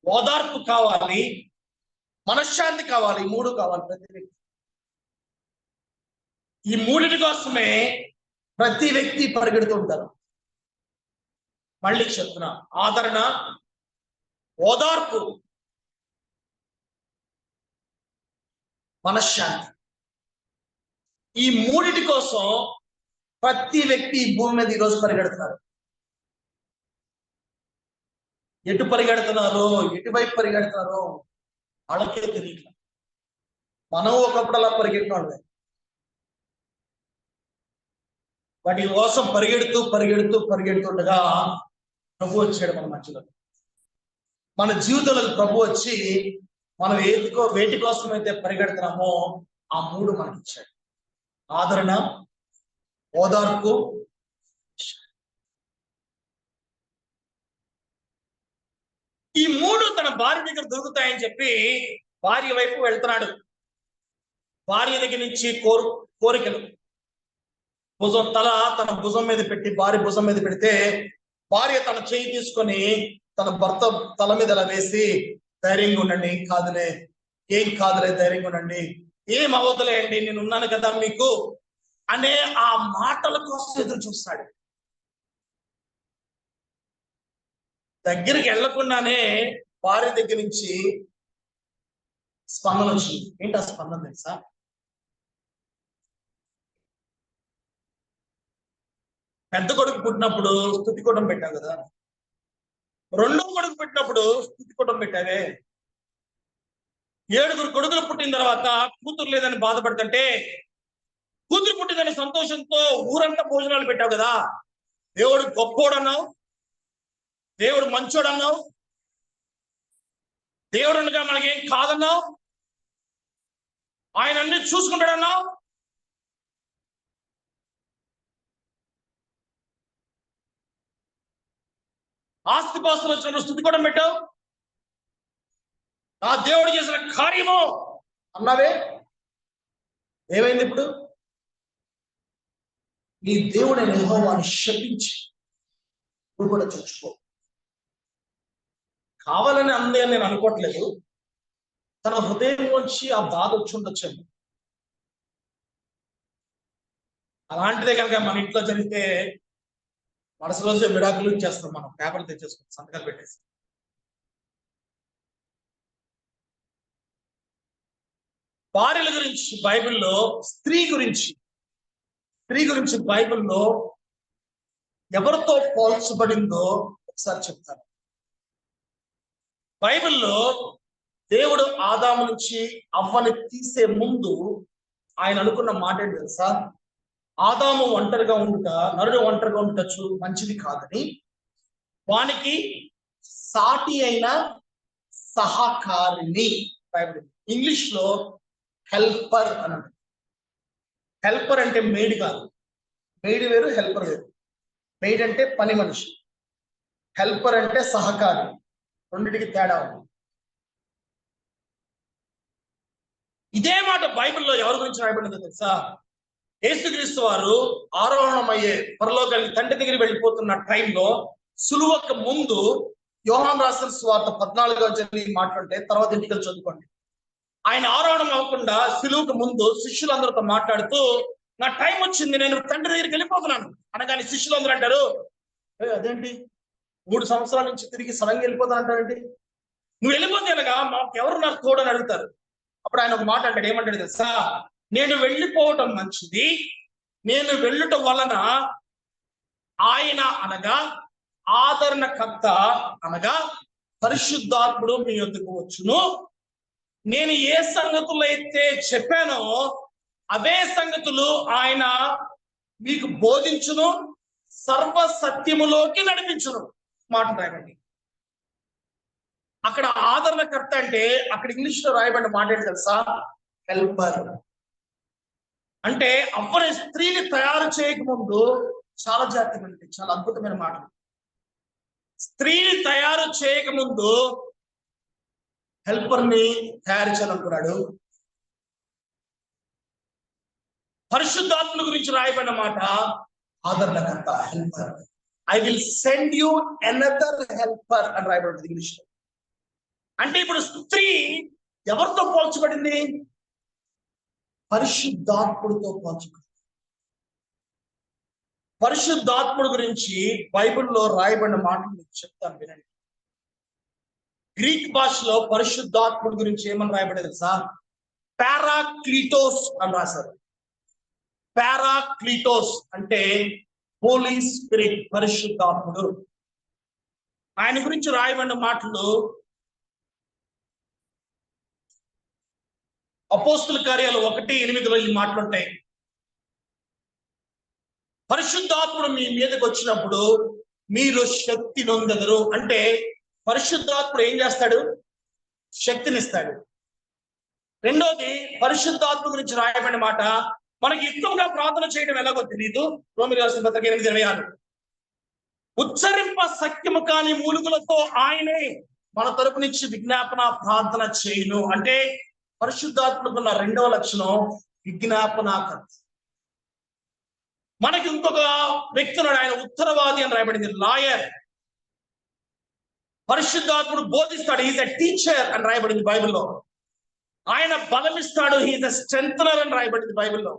ఓదార్పు కావాలి, మనశ్శాంతి కావాలి. 3 కావాలి ప్రతి వ్యక్తి. ఈ 3 కోసమే ప్రతి వ్యక్తి పరిగెడుతూ ఉంటారు. మళ్ళీ చెప్తున్నా, ఆదరణ, ఓదార్పు, మనశ్శాంతి. ఈ 3 కోసం ప్రతి వ్యక్తి భూమి మీద ఈరోజు పరిగెడుతున్నారు. ఎటు పరిగెడుతున్నారో, ఎటువైపు పరిగెడుతున్నారో వాళ్ళకే తెలియట్లేదు. మనం ఒకప్పుడు అలా పరిగెట్టిన వాళ్ళే. వాటి కోసం పరిగెడుతుండగా ప్రభు వచ్చాడు మన మధ్యలో. మన జీవితంలో ప్రభు వచ్చి మనం వేటి కోసం అయితే పరిగెడుతున్నామో ఆ 3 మనకి ఇచ్చాడు. ఆదరణ, ఓదార్పు, ఈ 3 తన భార్య దగ్గర దొరుకుతాయని చెప్పి భార్య వైపు వెళ్తున్నాడు. భార్య దగ్గర నుంచి కోరికలు తన భుజం మీద పెట్టి, భార్య భుజం మీద పెడితే భార్య తన చేయి తీసుకొని తన భర్త తల మీద అలా వేసి, ధైర్యంగా ఉండండి, ఏం కాదులే ధైర్యంగా ఉండండి, ఏం అవతలే అండి, నేను ఉన్నాను కదా మీకు అనే ఆ మాటల కోసం ఎదురు చూస్తాడు. దగ్గరికి వెళ్లకుండానే భార్య దగ్గర నుంచి స్పందన వచ్చింది. ఏంటి ఆ స్పందన తెలుసా? పెద్ద కొడుకు పుట్టినప్పుడు స్తుతికూటం పెట్టావు కదా, రెండో కొడుకు పుట్టినప్పుడు స్తుతికూటం పెట్టావే, 7 కొడుకులు పుట్టిన తర్వాత కూతురు లేదని బాధపడుతుంటే కూతురు పుట్టిందని సంతోషంతో ఊరంతా భోజనాలు పెట్టావు కదా. దేవుడు గొప్పోడు అన్నావు, దేవుడు మంచోడు అన్నావు, దేవుడు అనగా మనకేం కాదన్నావు, ఆయన అన్ని చూసుకుంటాడు అన్నావు. ఆస్తిపాస్తులు వచ్చినప్పుడు స్తుతి కూడా పెట్టావు. ఆ దేవుడు చేసిన కార్యము అన్నావే, ఏమైంది ఇప్పుడు? నీ దేవుడైన యెహోవాను శపించి నువ్వు కూడా చచ్చిపో. కావాలని అందే అని నేను అనుకోవట్లేదు. తన హృదయం నుంచి ఆ బాధ వచ్చి ఉండొచ్చండి. అలాంటిదే కనుక మన ఇంట్లో జరిగితే మరుసటి రోజే విడాకులు ఇచ్చేస్తాం, మనం పేపర్లు తెచ్చేసుకుంటాం, సంతకాలు పెట్టేసి. భార్యల గురించి బైబిల్లో, స్త్రీ గురించి బైబిల్లో ఎవరితో పోల్చబడిందో ఒకసారి చెప్తాను. బైబిల్లో దేవుడు ఆదాము నుంచి అవ్వని తీసే ముందు ఆయన అనుకున్న మాట ఏంటి తెలుసా? ఆదాము ఒంటరిగా ఉండుట, నరుడు ఒంటరిగా ఉండుట మంచిది కాదని, వానికి సాటి అయిన సహకారిని, బైబిల్ ఇంగ్లీష్ లో హెల్పర్ అన్నాడు. హెల్పర్ అంటే మెయిడ్ కాదు, మెయిడ్ వేరు, హెల్పర్ వేరు. మెయిడ్ అంటే పని మనిషి, హెల్పర్ అంటే సహకారి. రెండింటికి తేడా ఉంది. ఇదే మాట బైబిల్లో ఎవరి గురించి రాయబడిందో తెలుసా? యేసుక్రీస్తు వారు ఆరోహణమయ్యే పరలోకానికి తండ్రి దగ్గర వెళ్ళిపోతున్న టైంలో, సులువకు ముందు యోహాను రాసిన సువార్త 14వ అధ్యాయం మాట్లాడితే తర్వాత ఇంటికి చదువుకోండి. ఆయన ఆరోహణం అవ్వకుండా సులువుకు ముందు శిష్యులందరితో మాట్లాడుతూ, నా టైం వచ్చింది, నేను తండ్రి దగ్గరికి వెళ్ళిపోతున్నాను అనగానే శిష్యులందరూ అంటారు, అదేంటి 3 సంవత్సరాల నుంచి తిరిగి సడన్గా వెళ్ళిపోతానంటావేంటి? నువ్వు వెళ్ళిపోతే అనగా మాకు ఎవరు నాకు తోడని అడుగుతారు. అప్పుడు ఆయన ఒక మాట అంటాడు, ఏమంటాడు తెలుసా? నేను వెళ్ళిపోవటం మంచిది, నేను వెళ్ళటం వలన ఆయన అనగా ఆదరణకర్త అనగా పరిశుద్ధాత్ముడు మీ యొద్దకు వచ్చును. నేను ఏ సంగతులు అయితే చెప్పానో అవే సంగతులు ఆయన మీకు బోధించును, సర్వ సత్యములోకి నడిపించును. మాట రాయండి. అక్కడ ఆదరణకర్త అంటే అక్కడ ఇంగ్లీష్ లో రాయబడిన మాట ఏంటి తెలుసా? హెల్పర్. అంటే అవ్వని స్త్రీని తయారు చేయకముందు చాలా జాగ్రత్తగా, చాలా అద్భుతమైన మాట. స్త్రీని తయారు చేయకముందు హెల్పర్ ని తయారు చేయాలనుకున్నాడు. పరిశుద్ధాత్మల గురించి రాయబడిన మాట ఆదరణకర్త, helper. I will send you another helper అని రాయబడింది ఇంగ్లీష్ లో. అంటే ఇప్పుడు స్త్రీ ఎవరితో పోల్చబడింది? పరిశుద్ధాత్ముడితో పోల్చబడింది. పరిశుద్ధాత్ముడి గురించి బైబిల్లో రాయబడిన మాటలు మీకు చెప్తాను, వినండి. గ్రీక్ భాషలో పరిశుద్ధాత్ముడి గురించి ఏమని రాయబడేది తెలుసా? పారాక్లీటోస్ అని రాశారు. పారాక్లీటోస్ అంటే హోలీ స్పిరిట్, పరిశుద్ధాత్ముడు. ఆయన గురించి రాయబడిన మాటలు అపోస్తుల కార్యాలు 1:8 ఈ మాటలు ఉంటాయి. పరిశుద్ధాత్ముడు మీ మీదకి వచ్చినప్పుడు మీరు శక్తి నొందెదరు. అంటే పరిశుద్ధాత్ముడు ఏం చేస్తాడు? శక్తినిస్తాడు. రెండోది, పరిశుద్ధాత్మ గురించి రాయబడిన మాట, మనకి యుక్తంగా ప్రార్థన చేయడం ఎలాగో తెలియదు. రోమీయులకు రాసిన పత్రిక 8:26 ఉచ్చరింప సఖ్యము కాని మూలుగులతో ఆయనే మన తరపు నుంచి విజ్ఞాపన ప్రార్థన చేయను. అంటే పరిశుద్ధాత్మకున్న రెండవ లక్షణం విజ్ఞాపనాకర్త. మనకి ఇంకొక వ్యక్తి ఉన్నాడు, ఆయన ఉత్తరవాది అని రాయబడింది, లాయర్. పరిశుద్ధాత్ముడు బోధిస్తాడు, హీజ్ ఎ టీచర్ అని రాయబడింది బైబిల్లో. ఆయన బలమిస్తాడు, హీజ్ ఎ స్ట్రెంథనర్ అని రాయబడింది బైబిల్లో.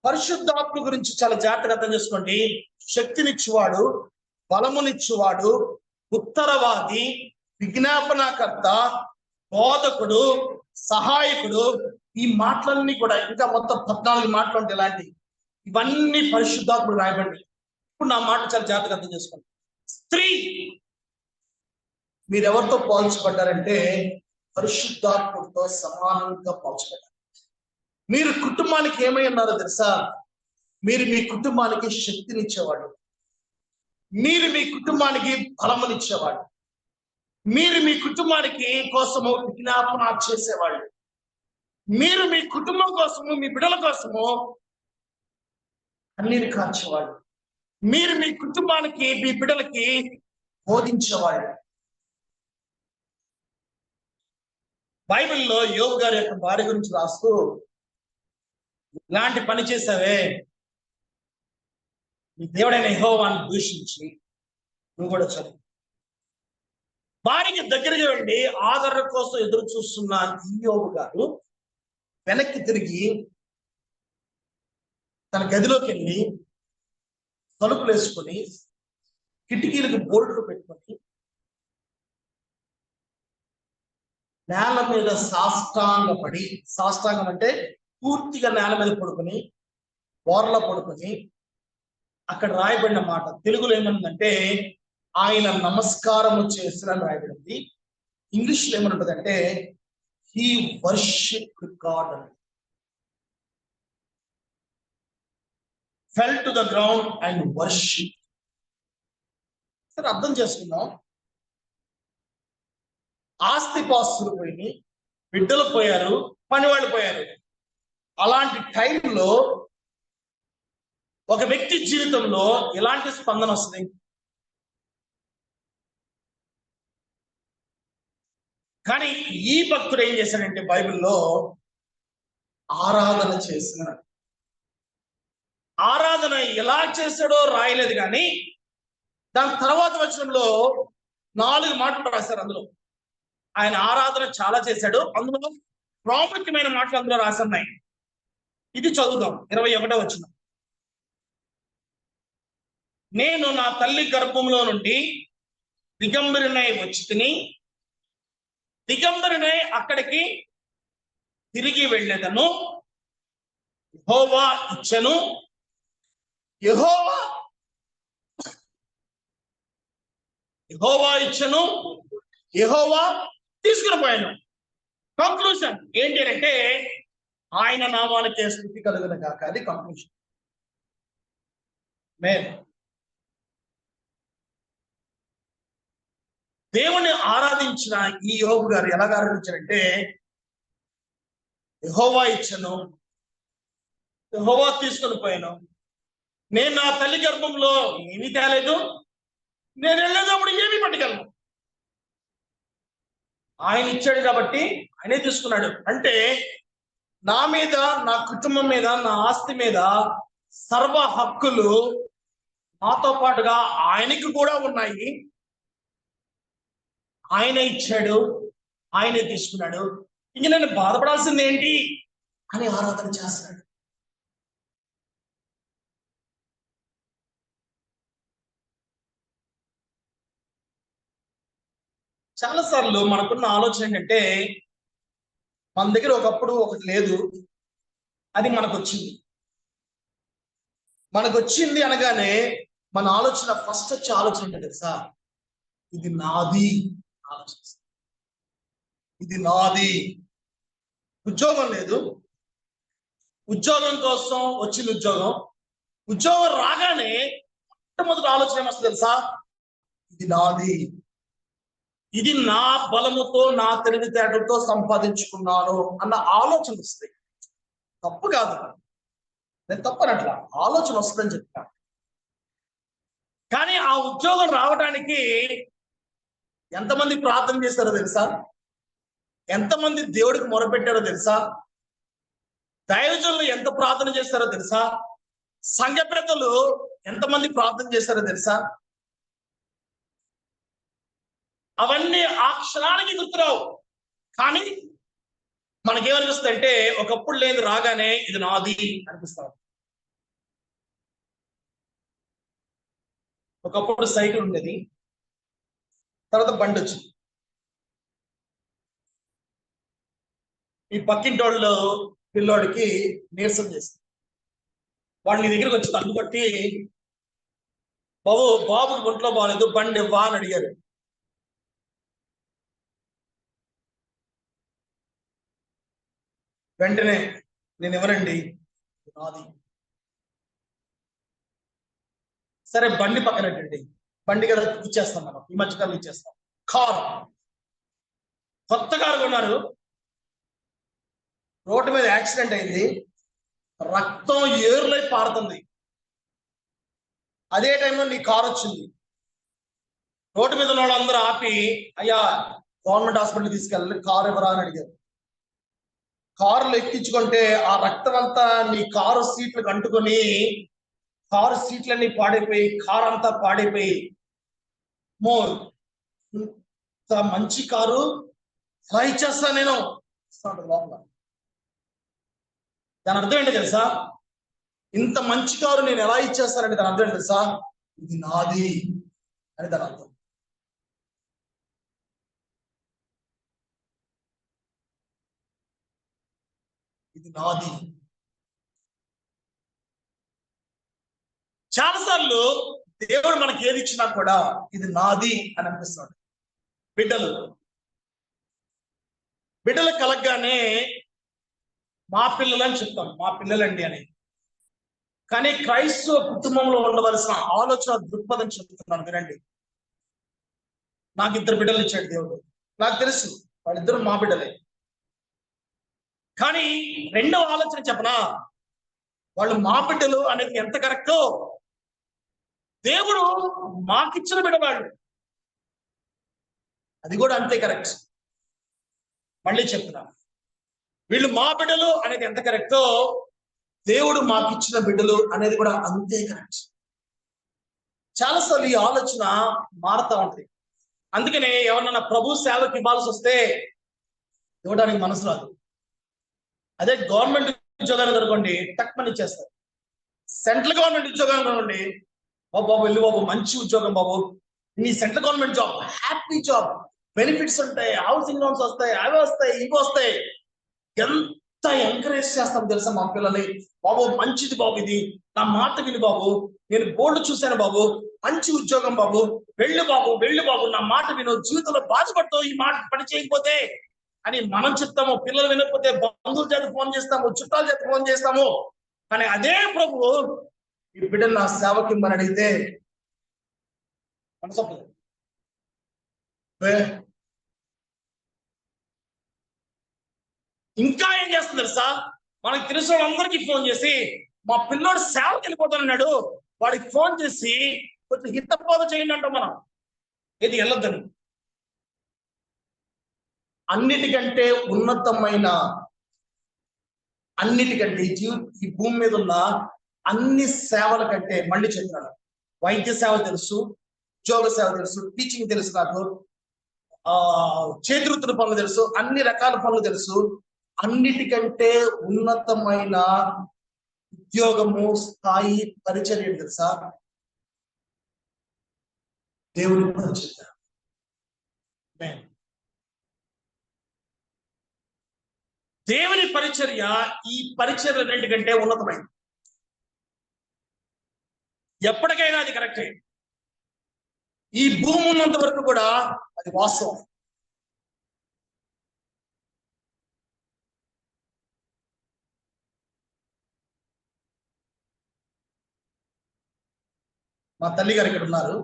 పరిశుద్ధాత్మ గురించి చాలా జాగ్రత్తగా అర్థం చేసుకోండి. శక్తినిచ్చువాడు, బలమునిచ్చువాడు, ఉత్తరవాది, విజ్ఞాపనకర్త, బోధకుడు, సహాయకుడు. ఈ మాటలన్నీ కూడా, ఇంకా మొత్తం 14 మాటలు ఉంటాయి ఇలాంటి. ఇవన్నీ పరిశుద్ధాత్ముడు రాయబడి. ఇప్పుడు నా మాట చాలా జాగ్రత్తగా అర్థం చేసుకోండి. స్త్రీ, మీరెవరితో పోల్చబడ్డారంటే పరిశుద్ధాత్ముడితో సమానంగా పోల్చబడ్డారు. మీరు కుటుంబానికి ఏమై ఉన్నారో తెలుసా? మీరు మీ కుటుంబానికి శక్తినిచ్చేవాడు, మీరు మీ కుటుంబానికి బలమునిచ్చేవాడు, మీరు మీ కుటుంబానికి కోసము విజ్ఞాపన చేసేవాళ్ళు, మీరు మీ కుటుంబం కోసము, మీ బిడ్డల కోసము కన్నీరు కార్చేవాళ్ళు, మీరు మీ కుటుంబానికి, మీ బిడ్డలకి బోధించేవాళ్ళు. బైబిల్లో యోబు గారి యొక్క భార్య గురించి రాస్తూ, ఇలాంటి పని చేసావే, నీ దేవుడైన యెహోవాను దూషించి నువ్వు కూడా చదువు. భార్యకి దగ్గరికి వెళ్ళి ఆదరణ కోసం ఎదురు చూస్తున్న ఈ యోబు గారు వెనక్కి తిరిగి తన గదిలోకి వెళ్ళి తలుపులు వేసుకొని కిటికీలకు బోర్డులు పెట్టుకొని నేల మీద సాష్టాంగపడి, సాష్టాంగం అంటే పూర్తిగా నేల మీద పడుకొని, బోర్ల పడుకొని, అక్కడ రాయబడిన మాట తెలుగులో ఏమనుందంటే ఆయన నమస్కారము చేసిన రాయబడింది. ఇంగ్లీష్లో ఏమనుంటుందంటే హీ వర్షిప్డ్ గాడ్ అని. Fell to the ground and worship. సరే, అర్థం చేసుకుందాం. ఆస్తిపాస్తులు పోయి, బిడ్డలు పోయారు, పనివాళ్ళు పోయారు. అలాంటి టైంలో ఒక వ్యక్తి జీవితంలో ఎలాంటి స్పందన వస్తుంది? కానీ ఈ భక్తుడు ఏం చేశాడంటే బైబిల్లో ఆరాధన చేసిన, ఆరాధన ఎలా చేశాడో రాయలేదు, కానీ దాని తర్వాత వచనంలో 4 మాటలు రాశారు. అందులో ఆయన ఆరాధన చాలా చేశాడు. అందులో ప్రాముఖ్యమైన మాటలు అందులో రాసున్నాయి. ఇది చదువుదాం. 21వ వచనం. నేను నా తల్లి గర్భంలో నుండి దిగంబరినై వచ్చి తిని, దిగంబరినై అక్కడికి తిరిగి వెళ్ళేదను. యెహోవా ఇచ్చెను, యెహోవా ఇచ్చెను, యెహోవా తీసుకుని పోయాను. కంక్లూషన్ ఏంటి అంటే ఆయన నామానికి స్తుతి కలుగును గాక. అది కంక్లూషన్. దేవుణ్ణి ఆరాధించిన ఈ యోబు గారు ఎలాగ ఆరాధించారంటే యెహోవా ఇచ్చెను, యెహోవా తీసుకొని పోయాను, నేను నా తల్లి గర్భంలో ఏమీ తేలేదు, నేను వెళ్ళేటప్పుడు ఏమీ పట్టుకెళ్ళను, ఆయన ఇచ్చాడు కాబట్టి ఆయనే తీసుకున్నాడు. అంటే నా మీద, నా కుటుంబం మీద, నా ఆస్తి మీద సర్వ హక్కులు నాతో పాటుగా ఆయనకి కూడా ఉన్నాయి. ఆయన ఇచ్చాడు, ఆయనే తీసుకున్నాడు. ఇంక నేను బాధపడాల్సింది ఏంటి అని ఆరాధన చేస్తున్నాడు. చాలాసార్లు మనకున్న ఆలోచన ఏంటంటే మన దగ్గర ఒకప్పుడు ఒకటి లేదు, అది మనకు వచ్చింది. మనకు వచ్చింది అనగానే మన ఆలోచన, ఫస్ట్ వచ్చే ఆలోచన ఏంటో తెలుసా? ఇది నాది ఆలోచిస్తాను. ఇది నాది. ఉద్యోగం లేదు, ఉద్యోగం కోసం వచ్చిన ఉద్యోగం రాగానే మొట్టమొదటి ఆలోచన ఏమొస్తుంది తెలుసా? ఇది నాది, ఇది నా బలముతో నా తెలివితేటలతో సంపాదించుకున్నాను అన్న ఆలోచన వస్తాయి. తప్పు కాదు, నేను తప్పనట్లా, ఆలోచన వస్తుందని చెప్తా. కానీ ఆ ఉద్యోగం రావడానికి ఎంతమంది ప్రార్థన చేశారో తెలుసా? ఎంతమంది దేవుడికి మొరపెట్టారో తెలుసా? దైవజనులు ఎంత ప్రార్థన చేస్తారో తెలుసా? సంఘ పెద్దలు ఎంతమంది ప్రార్థన చేస్తారో తెలుసా? అవన్నీ ఆ క్షణానికి గుర్తురావు. కానీ మనకేమనిపిస్తుంది అంటే, ఒకప్పుడు లేదు రాగానే ఇది నాది అనిపిస్తాం. ఒకప్పుడు సైకిల్ ఉండేది, తర్వాత బండి వచ్చింది. ఈ పక్కింటోళ్ళు పిల్లోడికి నీరసం చేసింది. వాళ్ళు నీ దగ్గరికి వచ్చి తగ్గు పట్టి, బాబుకి ఒంట్లో బాగాలేదు, బండి ఇవ్వా అని అడిగారు. వెంటనే నేను ఎవరండి, నాది. సరే బండి పక్కనట్టండి, బండి కదా ఇచ్చేస్తాం, మనం ఈ మధ్యకాలం ఇచ్చేస్తాం. కారు, కొత్త కారు కొన్నారు, రోడ్డు మీద యాక్సిడెంట్ అయింది, రక్తం ఏరులై పారుతుంది. అదే టైంలో నీ కారు వచ్చింది. రోడ్డు మీద ఉన్న వాళ్ళందరూ ఆపి, అయ్యా గవర్నమెంట్ హాస్పిటల్ తీసుకెళ్ళాలి, కారు ఎవరా అని అడిగారు. కారులో ఎక్కించుకుంటే ఆ రక్తం అంతా నీ కారు సీట్లకు అంటుకొని, కారు సీట్లన్నీ పాడైపోయి, కారు అంతా పాడైపోయి, ఇంత మంచి కారు ఎలా ఇచ్చేస్తా నేను లోపల. దాని అర్థం ఏంటి తెలుసా? ఇంత మంచి కారు నేను ఎలా ఇచ్చేస్తానంటే దాని అర్థం ఏంటి తెలుసా? ఇది నాది అని దాని అర్థం. ఇది నాది. చాలాసార్లు దేవుడు మనకి ఏది ఇచ్చినా కూడా ఇది నాది అని అనిపిస్తాడు. బిడ్డలు కలగగానే మా పిల్లలని చెప్తాం, మా పిల్లలండి అని. కానీ క్రైస్తవ కుటుంబంలో ఉండవలసిన ఆలోచన దృక్పథం చెప్తున్నాను వినండి. నాకు 2 బిడ్డలు ఇచ్చాడు దేవుడు, నాకు తెలుసు వాళ్ళిద్దరు మా బిడ్డలే. కానీ రెండవ ఆలోచన చెప్పనా, వాళ్ళు మా బిడ్డలు అనేది ఎంత కరెక్టో, దేవుడు మాకిచ్చిన బిడ్డవాళ్ళు అది కూడా అంతే కరెక్ట్. మళ్ళీ చెప్తున్నా, వీళ్ళు మా బిడ్డలు అనేది ఎంత కరెక్టో, దేవుడు మాకిచ్చిన బిడ్డలు అనేది కూడా అంతే కరెక్ట్. చాలాసార్లు ఈ ఆలోచన మారుతా ఉంటుంది. అందుకనే ఎవరన్నా ప్రభు సేవకి ఇవ్వాల్సి వస్తే ఇవ్వడానికి మనసు రాదు. అదే గవర్నమెంట్ ఉద్యోగాన్ని అనుకోండి, టక్మని ఇచ్చేస్తారు. సెంట్రల్ గవర్నమెంట్ ఉద్యోగాన్ని అనుకోండి, బాబు వెళ్ళి బాబు మంచి ఉద్యోగం బాబు, నీ central government job happy job, benefits ఉంటాయి, హౌసింగ్ లోన్స్ వస్తాయి, అవి వస్తాయి, ఇవి వస్తాయి. ఎంత ఎంకరేజ్ చేస్తాం తెలుసా మా పిల్లల్ని, బాబు మంచిది బాబు, ఇది నా మాట విని బాబు, నేను బోర్డు చూశాను బాబు, మంచి ఉద్యోగం బాబు, వెళ్ళు బాబు నా మాట విను, జీవితంలో బాధపడతావు ఈ మాట పని చేయకపోతే అని మనం చెప్తాము. పిల్లలు వినకపోతే బంధువుల చేత ఫోన్ చేస్తాము, చుట్టాల చేత ఫోన్ చేస్తాము. కానీ అదే ప్రభు ఈ బిడ్డలు నా సేవకి ఇమ్మని అడిగితే మనసొప్పదు. ఇంకా ఏం చేస్తుంది తెలుసా, మనకి తెలిసిన వాళ్ళందరికీ ఫోన్ చేసి, మా పిల్లోడు సేవకి వెళ్ళిపోతానన్నాడు, వాడికి ఫోన్ చేసి కొంచెం హితబోధ చేయండి అంటాం మనం. ఇది వెళ్ళొద్దని. అన్నిటికంటే ఉన్నతమైన, అన్నిటికంటే ఈ భూమి మీద ఉన్న అన్ని సేవల కంటే, మళ్ళీ చెప్తాను, వైద్య సేవ తెలుసు, ఉద్యోగ సేవ తెలుసు, టీచింగ్ తెలుసు, నాకు చేతివృత్తుల పనులు తెలుసు, అన్ని రకాల పనులు తెలుసు. అన్నిటికంటే ఉన్నతమైన ఉద్యోగము, స్థాయి, పరిచర్య తెలుసా? దేవుని పరిచర్య. దేవుని పరిచర్య ఈ పరిచర్యలన్నింటికంటే ఉన్నతమైంది. ఎప్పటికైనా అది కరెక్టే. ఈ భూమి ఉన్నంత వరకు కూడా అది వాస్తవం. మా తల్లి గారు ఇక్కడ ఉన్నారు.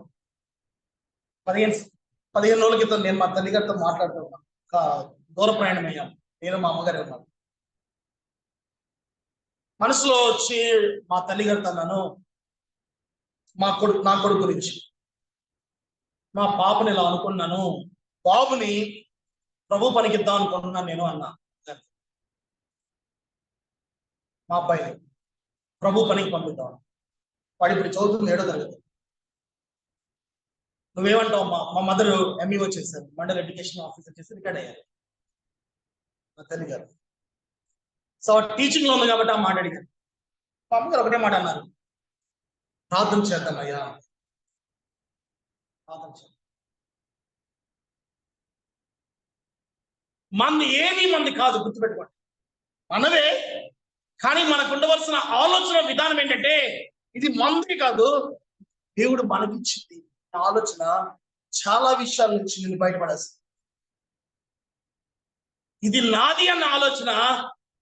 15 రోజుల క్రితం నేను మా తల్లి గారితో మాట్లాడుతున్నాను. దూర ప్రయాణం అయ్యాం, నేను మా అమ్మగారు ఉన్నాను. మనసులో వచ్చి మా తల్లి గారితో అన్నాను, నా కొడుకు గురించి, మా పాపని ఇలా అనుకున్నాను, బాబుని ప్రభు పనికిద్దాం అనుకుంటున్నాను నేను అన్నా. మా అబ్బాయిని ప్రభు పనికి పంపిద్దాం, వాడు ఇప్పుడు చదువుతుంది 7వ తరగతి. నువ్వేమంటావు? మా మదర్ ఎంఈఓ చేశారు, మండల్ ఎడ్యుకేషన్ ఆఫీసర్ చేసి రిటైర్డ్ అయ్యారు మా తల్లి గారు. సో టీచింగ్ లో ఉంది కాబట్టి ఆ మాట అడిగారు. మా అమ్మగారు ఒకటే మాట అన్నారు, ప్రార్థన చేద్దామయ్యా, ప్రార్థన చేద్దాం. మంది కాదు, గుర్తుపెట్టుకోండి, మనదే. కానీ మనకు ఉండవలసిన ఆలోచన విధానం ఏంటంటే, ఇది మంది కాదు, దేవుడు మనకిచ్చింది. ఆలోచన చాలా విషయాల నుంచి నేను బయటపడేస్తాను. ఇది నాది అన్న ఆలోచన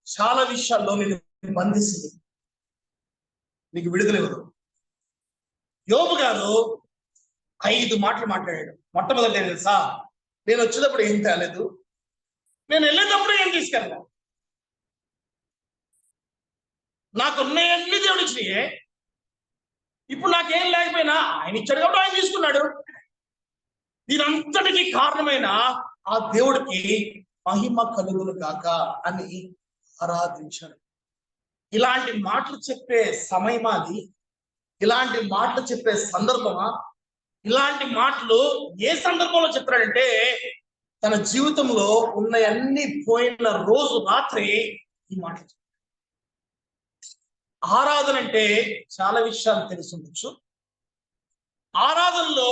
చాలా విషయాల్లో నేను బంధిస్తుంది, నీకు విడుదలెవరు. యోబు గారు 5 మాటలు మాట్లాడాడు. మొట్టమొదటి ఏం తెలుసా? నేను వచ్చేటప్పుడు ఏం తేలేదు, నేను వెళ్ళేటప్పుడు ఏం తీసుకెళ్ళాను, నాకున్నాయన్నీ దేవుడు ఇచ్చినాయే, ఇప్పుడు నాకేం లేకపోయినా ఆయన ఇచ్చాడు కాబట్టి ఆయన తీసుకున్నాడు. దీనంతటికీ కారణమైన ఆ దేవుడికి మహిమ కలుగును గాక అని ఆరాధించాడు. ఇలాంటి మాటలు చెప్పే సమయమా అది? ఇలాంటి మాటలు చెప్పే సందర్భమా? ఇలాంటి మాటలు ఏ సందర్భంలో చెప్తాడంటే, తన జీవితంలో ఉన్నవన్నీ పోయిన రోజు రాత్రి ఈ మాటలు. ఆరాధన అంటే చాలా విషయాలు తెలిసి ఉండొచ్చు. ఆరాధనలో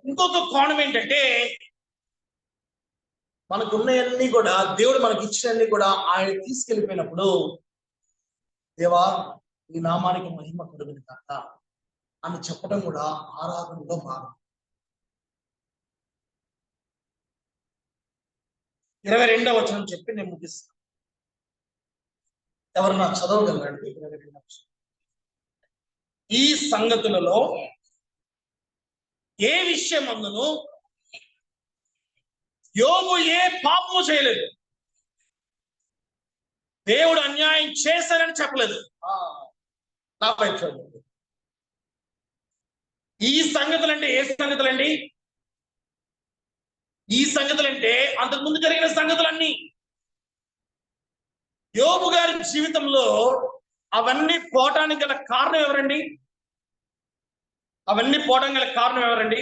ఇంకొక కోణం ఏంటంటే, మనకున్నవన్నీ కూడా, దేవుడు మనకి ఇచ్చినవన్నీ కూడా ఆయన తీసుకెళ్ళిపోయినప్పుడు, దేవా ఈ నామానికి మహిమ కలుగును గాక అని చెప్పడం కూడా ఆరాధనలో భాగం. 22వ వచనం చెప్పి నేను ముగిస్తాను. ఎవరన్నా చదవగలరండి? 22వ వచనం. ఈ సంగతులలో ఏ విషయం అందును యోబు ఏ పాపము చేయలేదు, దేవుడు అన్యాయం చేశాడని చెప్పలేదు. నా వైపు చూడండి. ఈ సంగతులంటే ఏ సంగతులండి? ఈ సంగతులంటే అంతకుముందు జరిగిన సంగతులన్నీ. యోబు గారి జీవితంలో అవన్నీ పోవటానికి గల కారణం ఎవరండి? అవన్నీ పోవడానికి గల కారణం ఎవరండి?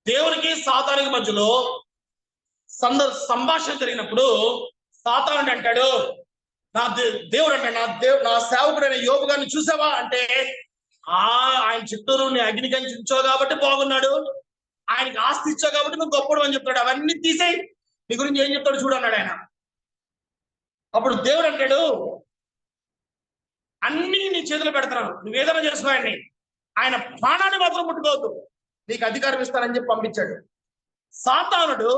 దేవునికి సాతానుకి మధ్యలో సంభాషణ జరిగినప్పుడు సాతానుడు అంటాడు, దేవుడు అంటాడు, నా సేవకుడైన యోబు గారిని చూసావా అంటే, ఆయన చుట్టూరు నీ అగ్ని కంచి ఉంచావు కాబట్టి బాగున్నాడు, ఆయనకి ఆస్తి ఇచ్చావు కాబట్టి నువ్వు గొప్పడు అని చెప్తాడు. అవన్నీ తీసేయి, నీ గురించి ఏం చెప్తాడు చూడు అన్నాడు ఆయన. అప్పుడు దేవుడు అంటాడు, అన్ని నీ చేతులు పెడతాను, నువ్వేదైనా చేసుకో, ఆయన ప్రాణాన్ని మాత్రం ముట్టుకోవద్దు, నీకు అధికారం ఇస్తానని చెప్పి పంపించాడు. సాతానుడు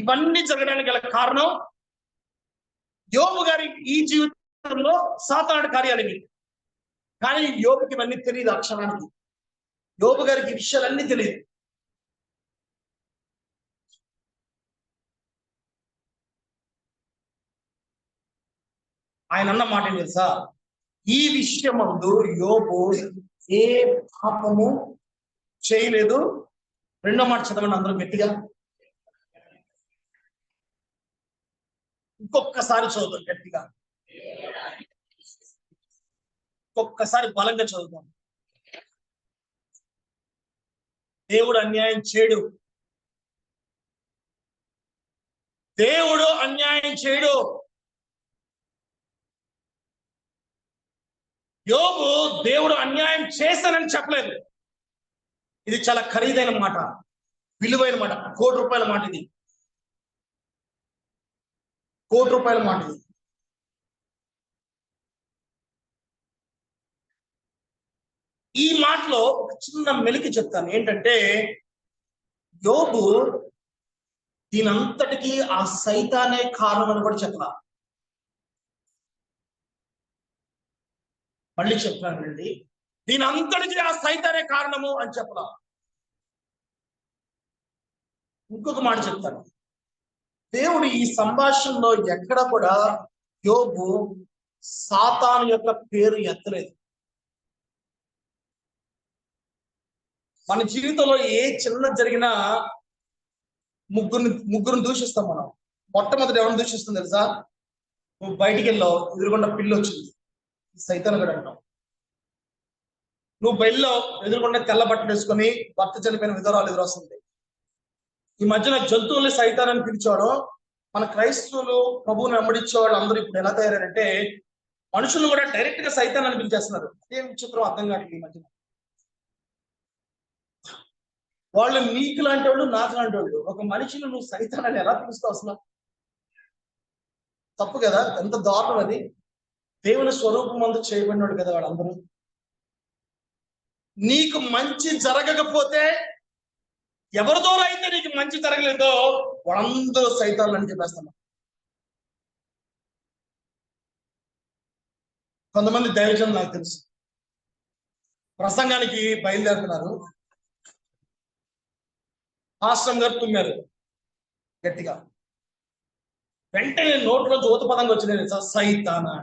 ఇవన్నీ జరగడానికి గల కారణం యోబు గారి ఈ జీవితంలో సాతానుడి కార్యాలు ఇవి. కానీ యోబుకి ఇవన్నీ తెలియదు. అక్షరానికి యోబు గారికి ఈ విషయాలన్నీ తెలియదు. ఆయన అన్న మాట ఏం తెలుసా? ఈ విషయమందు యోబు ఏ పాపము చేయలేదు. రెండో మాట చదవండి అందరూ గట్టిగా. ఇంకొకసారి చదువుతాం గట్టిగా, ఇంకొకసారి బలంగా చదువుతాం. దేవుడు అన్యాయం చేయడు, దేవుడు అన్యాయం చేయడు. యోబు దేవుడు అన్యాయం చేశానని చెప్పలేదు. ఇది చాలా ఖరీదైన మాట, విలువైన మాట. ₹1,00,00,000 మాట ఇది, ₹1,00,00,000 మాట ఇది. ఈ మాటలో ఒక చిన్న మెలికి చెప్తాను. ఏంటంటే యోబు దీనంతటికీ ఆ సైతానే కారణం అని కూడా చెప్పలా. మళ్ళీ చెప్తానండి, దీనంతటికీ ఆ సైతానే కారణము అని చెప్పలా. ఇంకొక మాట చెప్తాను. దేవుడు ఈ సంభాషణలో ఎక్కడ కూడా యోబు సాతాను యొక్క పేరు ఎత్తలేదు. మన జీవితంలో ఏ చిన్న జరిగినా ముగ్గురిని దూషిస్తాం మనం. మొట్టమొదటి ఎవరిని దూషిస్తుంది తెలుసా? నువ్వు బయటికి వెళ్ళావు, ఎదురుకుండా పిల్లి వచ్చింది, సైతాను గడు అంటావు. నువ్వు బయల్లో ఎదురుకుండా తెల్ల బట్టలు వేసుకొని భర్త చనిపోయిన విధవరాలు ఎదురొస్తుంది. ఈ మధ్యన జంతువుల్ని సైతానని పిలిచేవాడు. మన క్రైస్తవులు ప్రభువుని వెంబడించే వాళ్ళు అందరూ ఇప్పుడు ఎలా తయారంటే మనుషులను కూడా డైరెక్ట్ గా సైతానని పిలిచేస్తున్నారు. అదే విచిత్రం అర్థం కాదు ఈ మధ్యన. వాళ్ళు నీకు లాంటి వాళ్ళు, నాకు లాంటి వాళ్ళు. ఒక మనిషిని నువ్వు సైతానని ఎలా పిలుస్తావు అసలు? తప్పు కదా, ఎంత దారుణం అది. దేవుని స్వరూపం అందు చేయబడినాడు కదా వాళ్ళందరూ. నీకు మంచి జరగకపోతే, ఎవరితో అయితే నీకు మంచి జరగలేదో వాళ్ళందరూ సైతాన్లు అని చెప్పేస్తున్నారు. కొంతమంది దైవజనులు నాకు తెలుసు, ప్రసంగానికి బయలుదేరుతున్నారు, ఆశ్రమం గారు తుమ్మారు గట్టిగా, వెంటనే నోట్లో జ్యోత పదంగా వచ్చింది సైతానా.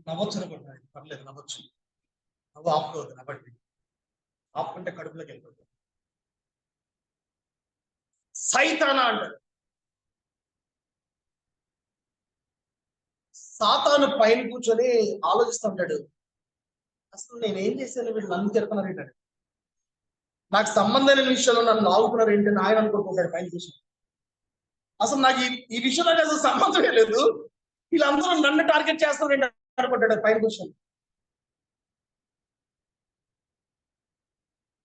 నవ్వచ్చు అనుకుంటున్నాడు, పర్లేదు నవ్వచ్చు, నవ్వు ఆపుకోవద్దు, నవ్వండి. ఆపుకుంటే కడుపులోకి వెళ్ళిపోతుంది. సైతానా అంటారు. సాతాను పైన కూర్చొని ఆలోచిస్తుంటాడు, అసలు నేనేం చేశాను, వీళ్ళు నన్ను తిడుతున్నారు ఏంటంటే, నాకు సంబంధమైన విషయంలో నన్ను లాగుతున్నారు ఏంటని ఆయన అనుకుంటుంటాడు పైన కూర్చొని. అసలు నాకు ఈ విషయం నాకు అసలు సంబంధమే లేదు, వీళ్ళందరూ నన్ను టార్గెట్ చేస్తున్నారు ఏంటని అనుకుంటాడు పైన కూర్చొని.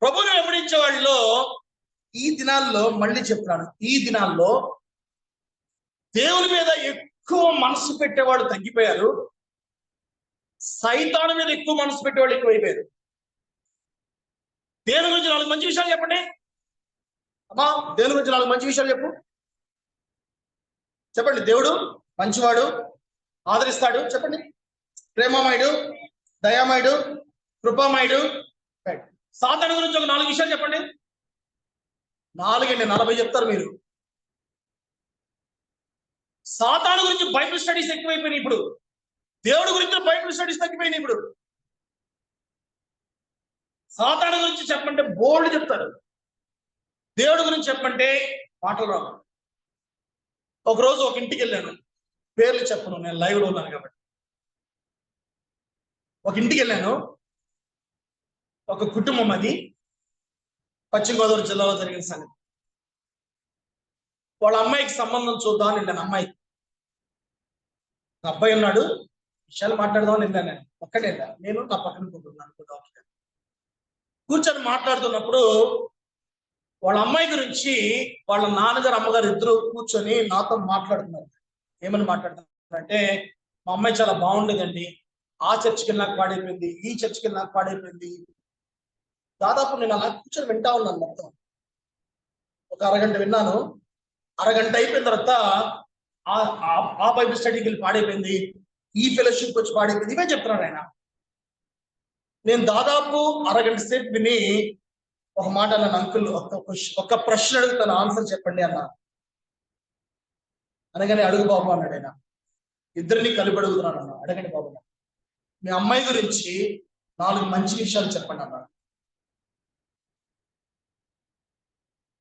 ప్రభువుని వెంబడించే వాళ్ళలో ఈ దినాల్లో, మళ్ళీ చెప్తున్నాను, ఈ దినాల్లో దేవుని మీద ఎక్కువ మనసు పెట్టేవాడు తగ్గిపోయారు, సైతాను మీద ఎక్కువ మనసు పెట్టేవాళ్ళు ఎక్కువైపోయారు. దేవుని గురించి 4 మంచి విషయాలు చెప్పండి అమ్మా. దేవుని గురించి 4 మంచి విషయాలు చెప్పండి. దేవుడు మంచివాడు, ఆదరిస్తాడు, చెప్పండి. ప్రేమమయుడు, దయామయుడు, కృపామయుడు. సాతాను గురించి ఒక 4 విషయాలు చెప్పండి. 4 అండి, 40 చెప్తారు మీరు. సాతాను గురించి బైబిల్ స్టడీస్ ఎక్కువైపోయినాయి ఇప్పుడు. దేవుడి గురించి బైబిల్ స్టడీస్ తగ్గిపోయినాయి ఇప్పుడు. సాతాను గురించి చెప్పంటే బోల్డ్ చెప్తారు, దేవుడి గురించి చెప్పంటే మాటలు రావు. ఒకరోజు ఒక ఇంటికి వెళ్ళాను, పేర్లు చెప్పను, నేను లైవ్లో ఉన్నాను కాబట్టి. ఒక ఇంటికి వెళ్ళాను, ఒక కుటుంబం, అది పశ్చిమ గోదావరి జిల్లాలో జరిగిన సంగతి. వాళ్ళ అమ్మాయికి సంబంధం చూద్దామని వెళ్ళాను. అమ్మాయికి అబ్బాయి ఉన్నాడు, విషయాలు మాట్లాడదామని వెళ్ళాను. నేను ఒక్కడే వెళ్ళాను, నేను నా పక్కన కూర్చున్నాను. కూర్చొని మాట్లాడుతున్నప్పుడు వాళ్ళ అమ్మాయి గురించి వాళ్ళ నాన్నగారు అమ్మగారు ఇద్దరు కూర్చొని నాతో మాట్లాడుతున్నారు. ఏమని మాట్లాడుతున్నారంటే, మా అమ్మాయి చాలా బాగుండేదండి, ఆ చర్చికి నాకు పాడైపోయింది, ఈ చర్చికి నాకు పాడైపోయింది. దాదాపు నేను అలా కూర్చొని వింటా ఉన్నాను. మొత్తం ఒక అరగంట విన్నాను. అరగంట అయిపోయిన తర్వాత ఆ బైబిల్ స్టడీకి వెళ్ళి పాడైపోయింది, ఈ ఫెలోషిప్ వచ్చి పాడైపోయింది, ఇవే చెప్తున్నాడు ఆయన. నేను దాదాపు అరగంట సేపు విని ఒక మాట అన్నాను, అంకుల్ ఒక ప్రశ్న అడుగుతాను, ఆన్సర్ చెప్పండి అన్నా. అనగానే అడుగు బాబు అన్నాడు ఆయన. ఇద్దరిని కలిపి అడుగుతున్నాను అన్న. అడగండి బాబు, మీ అమ్మాయి గురించి 4 మంచి విషయాలు చెప్పండి అన్నాడు.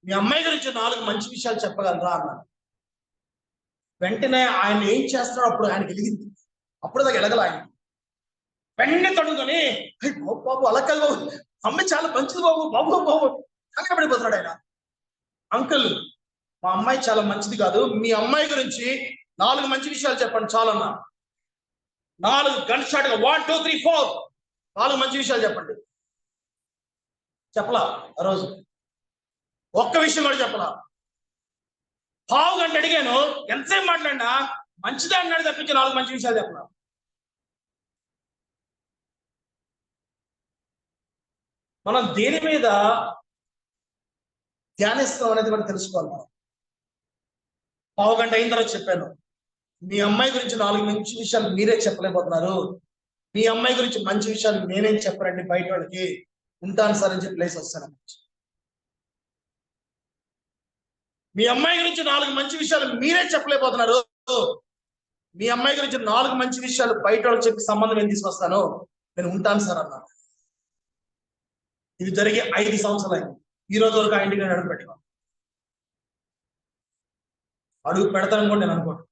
మీ అమ్మాయి గురించి 4 మంచి విషయాలు చెప్పగలరా అన్నాడు. వెంటనే ఆయన ఏం చేస్తున్నాడో అప్పుడు ఆయనకి వెలిగింది. అప్పుడు దాకా ఎడగల ఆయన. వెంటనే తడుకొని, బాబు అలా కాదు బాబు, అమ్మాయి చాలా మంచిది బాబు, బాబు బాబు కంగారపడిపోతున్నాడు ఆయన. అంకుల్, మా అమ్మాయి చాలా మంచిది కాదు, మీ అమ్మాయి గురించి 4 మంచి విషయాలు చెప్పండి చాలన్నా. 4 గన్ షాట్గా 1 2 3 4 4 మంచి విషయాలు చెప్పండి. చెప్పలా ఆ రోజు ఒక్క విషయం కూడా చెప్పలా. పావు గంట అడిగాను, ఎంతసేపు మాట్లాడినా మంచిదే అన్నాడు తప్పించి 4 మంచి విషయాలు చెప్పలా. మనం దేని మీద ధ్యానిస్తాం అనేది కూడా తెలుసుకోవాలి. మనం పావు గంట అయిన తర్వాత చెప్పాను, మీ అమ్మాయి గురించి 4 మంచి విషయాలు మీరే చెప్పలేకపోతున్నారు, మీ అమ్మాయి గురించి మంచి విషయాలు నేనేం చెప్పరండి బయట వాళ్ళకి, ఉంటాను సార్ అని చెప్పి ప్లేస్ వస్తాను. మీ అమ్మాయి గురించి 4 మంచి విషయాలు మీరే చెప్పలేకపోతున్నారు, మీ అమ్మాయి గురించి 4 మంచి విషయాలు బయట వాళ్ళకి చెప్పి సంబంధం ఏం తీసుకొస్తాను, నేను ఉంటాను సార్ అన్నాను. ఇది జరిగి 5 సంవత్సరాలు అయింది. ఈ రోజు వరకు ఆ ఇంటికి నేను అడుగు పెట్టాను. అడుగు పెడతాను కూడా నేను అనుకోను.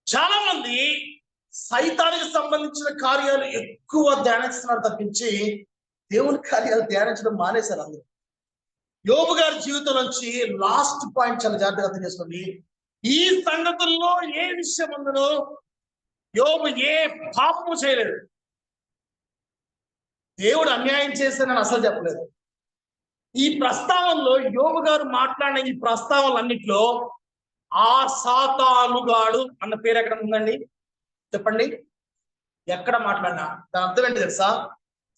చాలా మంది సైతానికి సంబంధించిన కార్యాలు ఎక్కువ ధ్యానిస్తున్నారు తప్పించి దేవుని కార్యాలు ధ్యానించడం మానేశారు అందరూ. యోబు గారి జీవితం నుంచి లాస్ట్ పాయింట్ చాలా జాగ్రత్తగా అర్థం చేసుకోండి. ఈ సంగతుల్లో ఏ విషయం ఉందో యోబు ఏ పాపము చేయలేదు. దేవుడు అన్యాయం చేశానని అసలు చెప్పలేదు. ఈ ప్రస్తావనలో యోబు గారు మాట్లాడిన ఈ ప్రస్తావనలన్నిట్లో ఆ సాతానుగాడు అన్న పేరు ఎక్కడ ఉందండి చెప్పండి? ఎక్కడ మాట్లాడినా దాని అర్థం ఏంటి తెలుసా?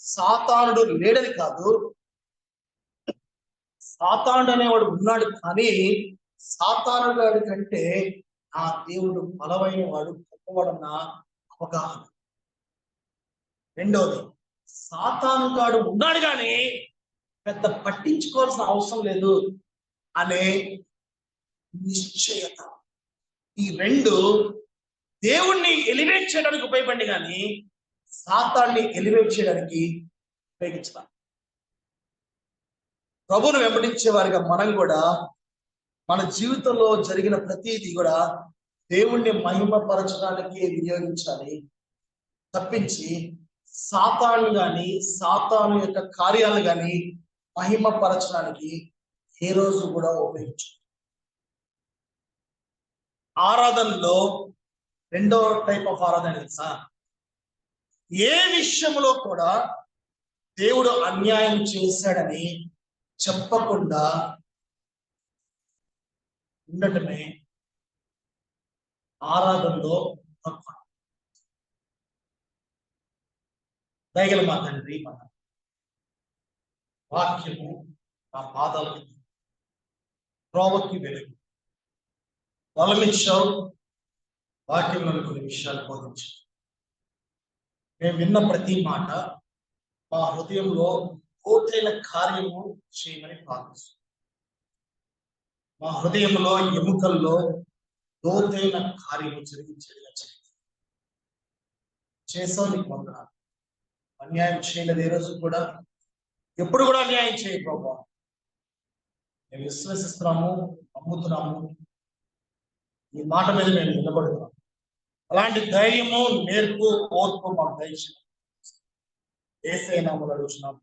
సాతానుడు లేడని కాదు, సాతానుడు అనేవాడు ఉన్నాడు, కానీ సాతానుగాడి కంటే ఆ దేవుడు బలమైన వాడు, గొప్పవాడన్న అవగాహన. రెండవది, సాతానుగాడు ఉన్నాడు కానీ పెద్ద పట్టించుకోవాల్సిన అవసరం లేదు అనే నిశ్చయత. ఈ రెండు దేవుణ్ణి ఎలివేట్ చేయడానికి ఉపయోగపడి కానీ సాతాన్ని ఎలివేట్ చేయడానికి ఉపయోగించాలి. ప్రభువును వెంబడించే వారిగా మనం కూడా మన జీవితంలో జరిగిన ప్రతిదీ కూడా దేవుణ్ణి మహిమపరచడానికి వినియోగించాలి తప్పించి సాతాను కానీ సాతాను యొక్క కార్యాలు కానీ మహిమపరచడానికి ఏ రోజు కూడా ఉపయోగించాలి. ఆరాధనలో రెండో టైప్ ఆఫ్ ఆరాధన తెలుసా? ఏ విషయంలో కూడా దేవుడు అన్యాయం చేశాడని చెప్పకుండా ఉండటమే ఆరాధనలో తప్ప. దయగల మా తండ్రి, మన వాక్యము నా పాదాలకు త్రోవకి వెలుగు, బలమిచ్చావు, వాక్యంలో కొన్ని విషయాలు బోధించావు. మేము విన్న ప్రతి మాట మా హృదయంలో లోతైన కార్యము చేయమని ప్రార్థిస్తున్నాం. మా హృదయంలో ఎముకల్లో లోతైన కార్యము జరిగించేదిగా చేసావు. నీకు వందనాలు. అన్యాయం చేయలేదు ఏ రోజు కూడా, ఎప్పుడు కూడా అన్యాయం చేయ ప్రభా. మేము విశ్వసిస్తున్నాము, నమ్ముతున్నాము, ఈ మాట మీద మేము నిలబడుతున్నాం. అలాంటి ధైర్యము, నేర్పు, ఓర్పు మాకు దయచేయండి. యేసయ్య నామములో అడుగుచున్నాము.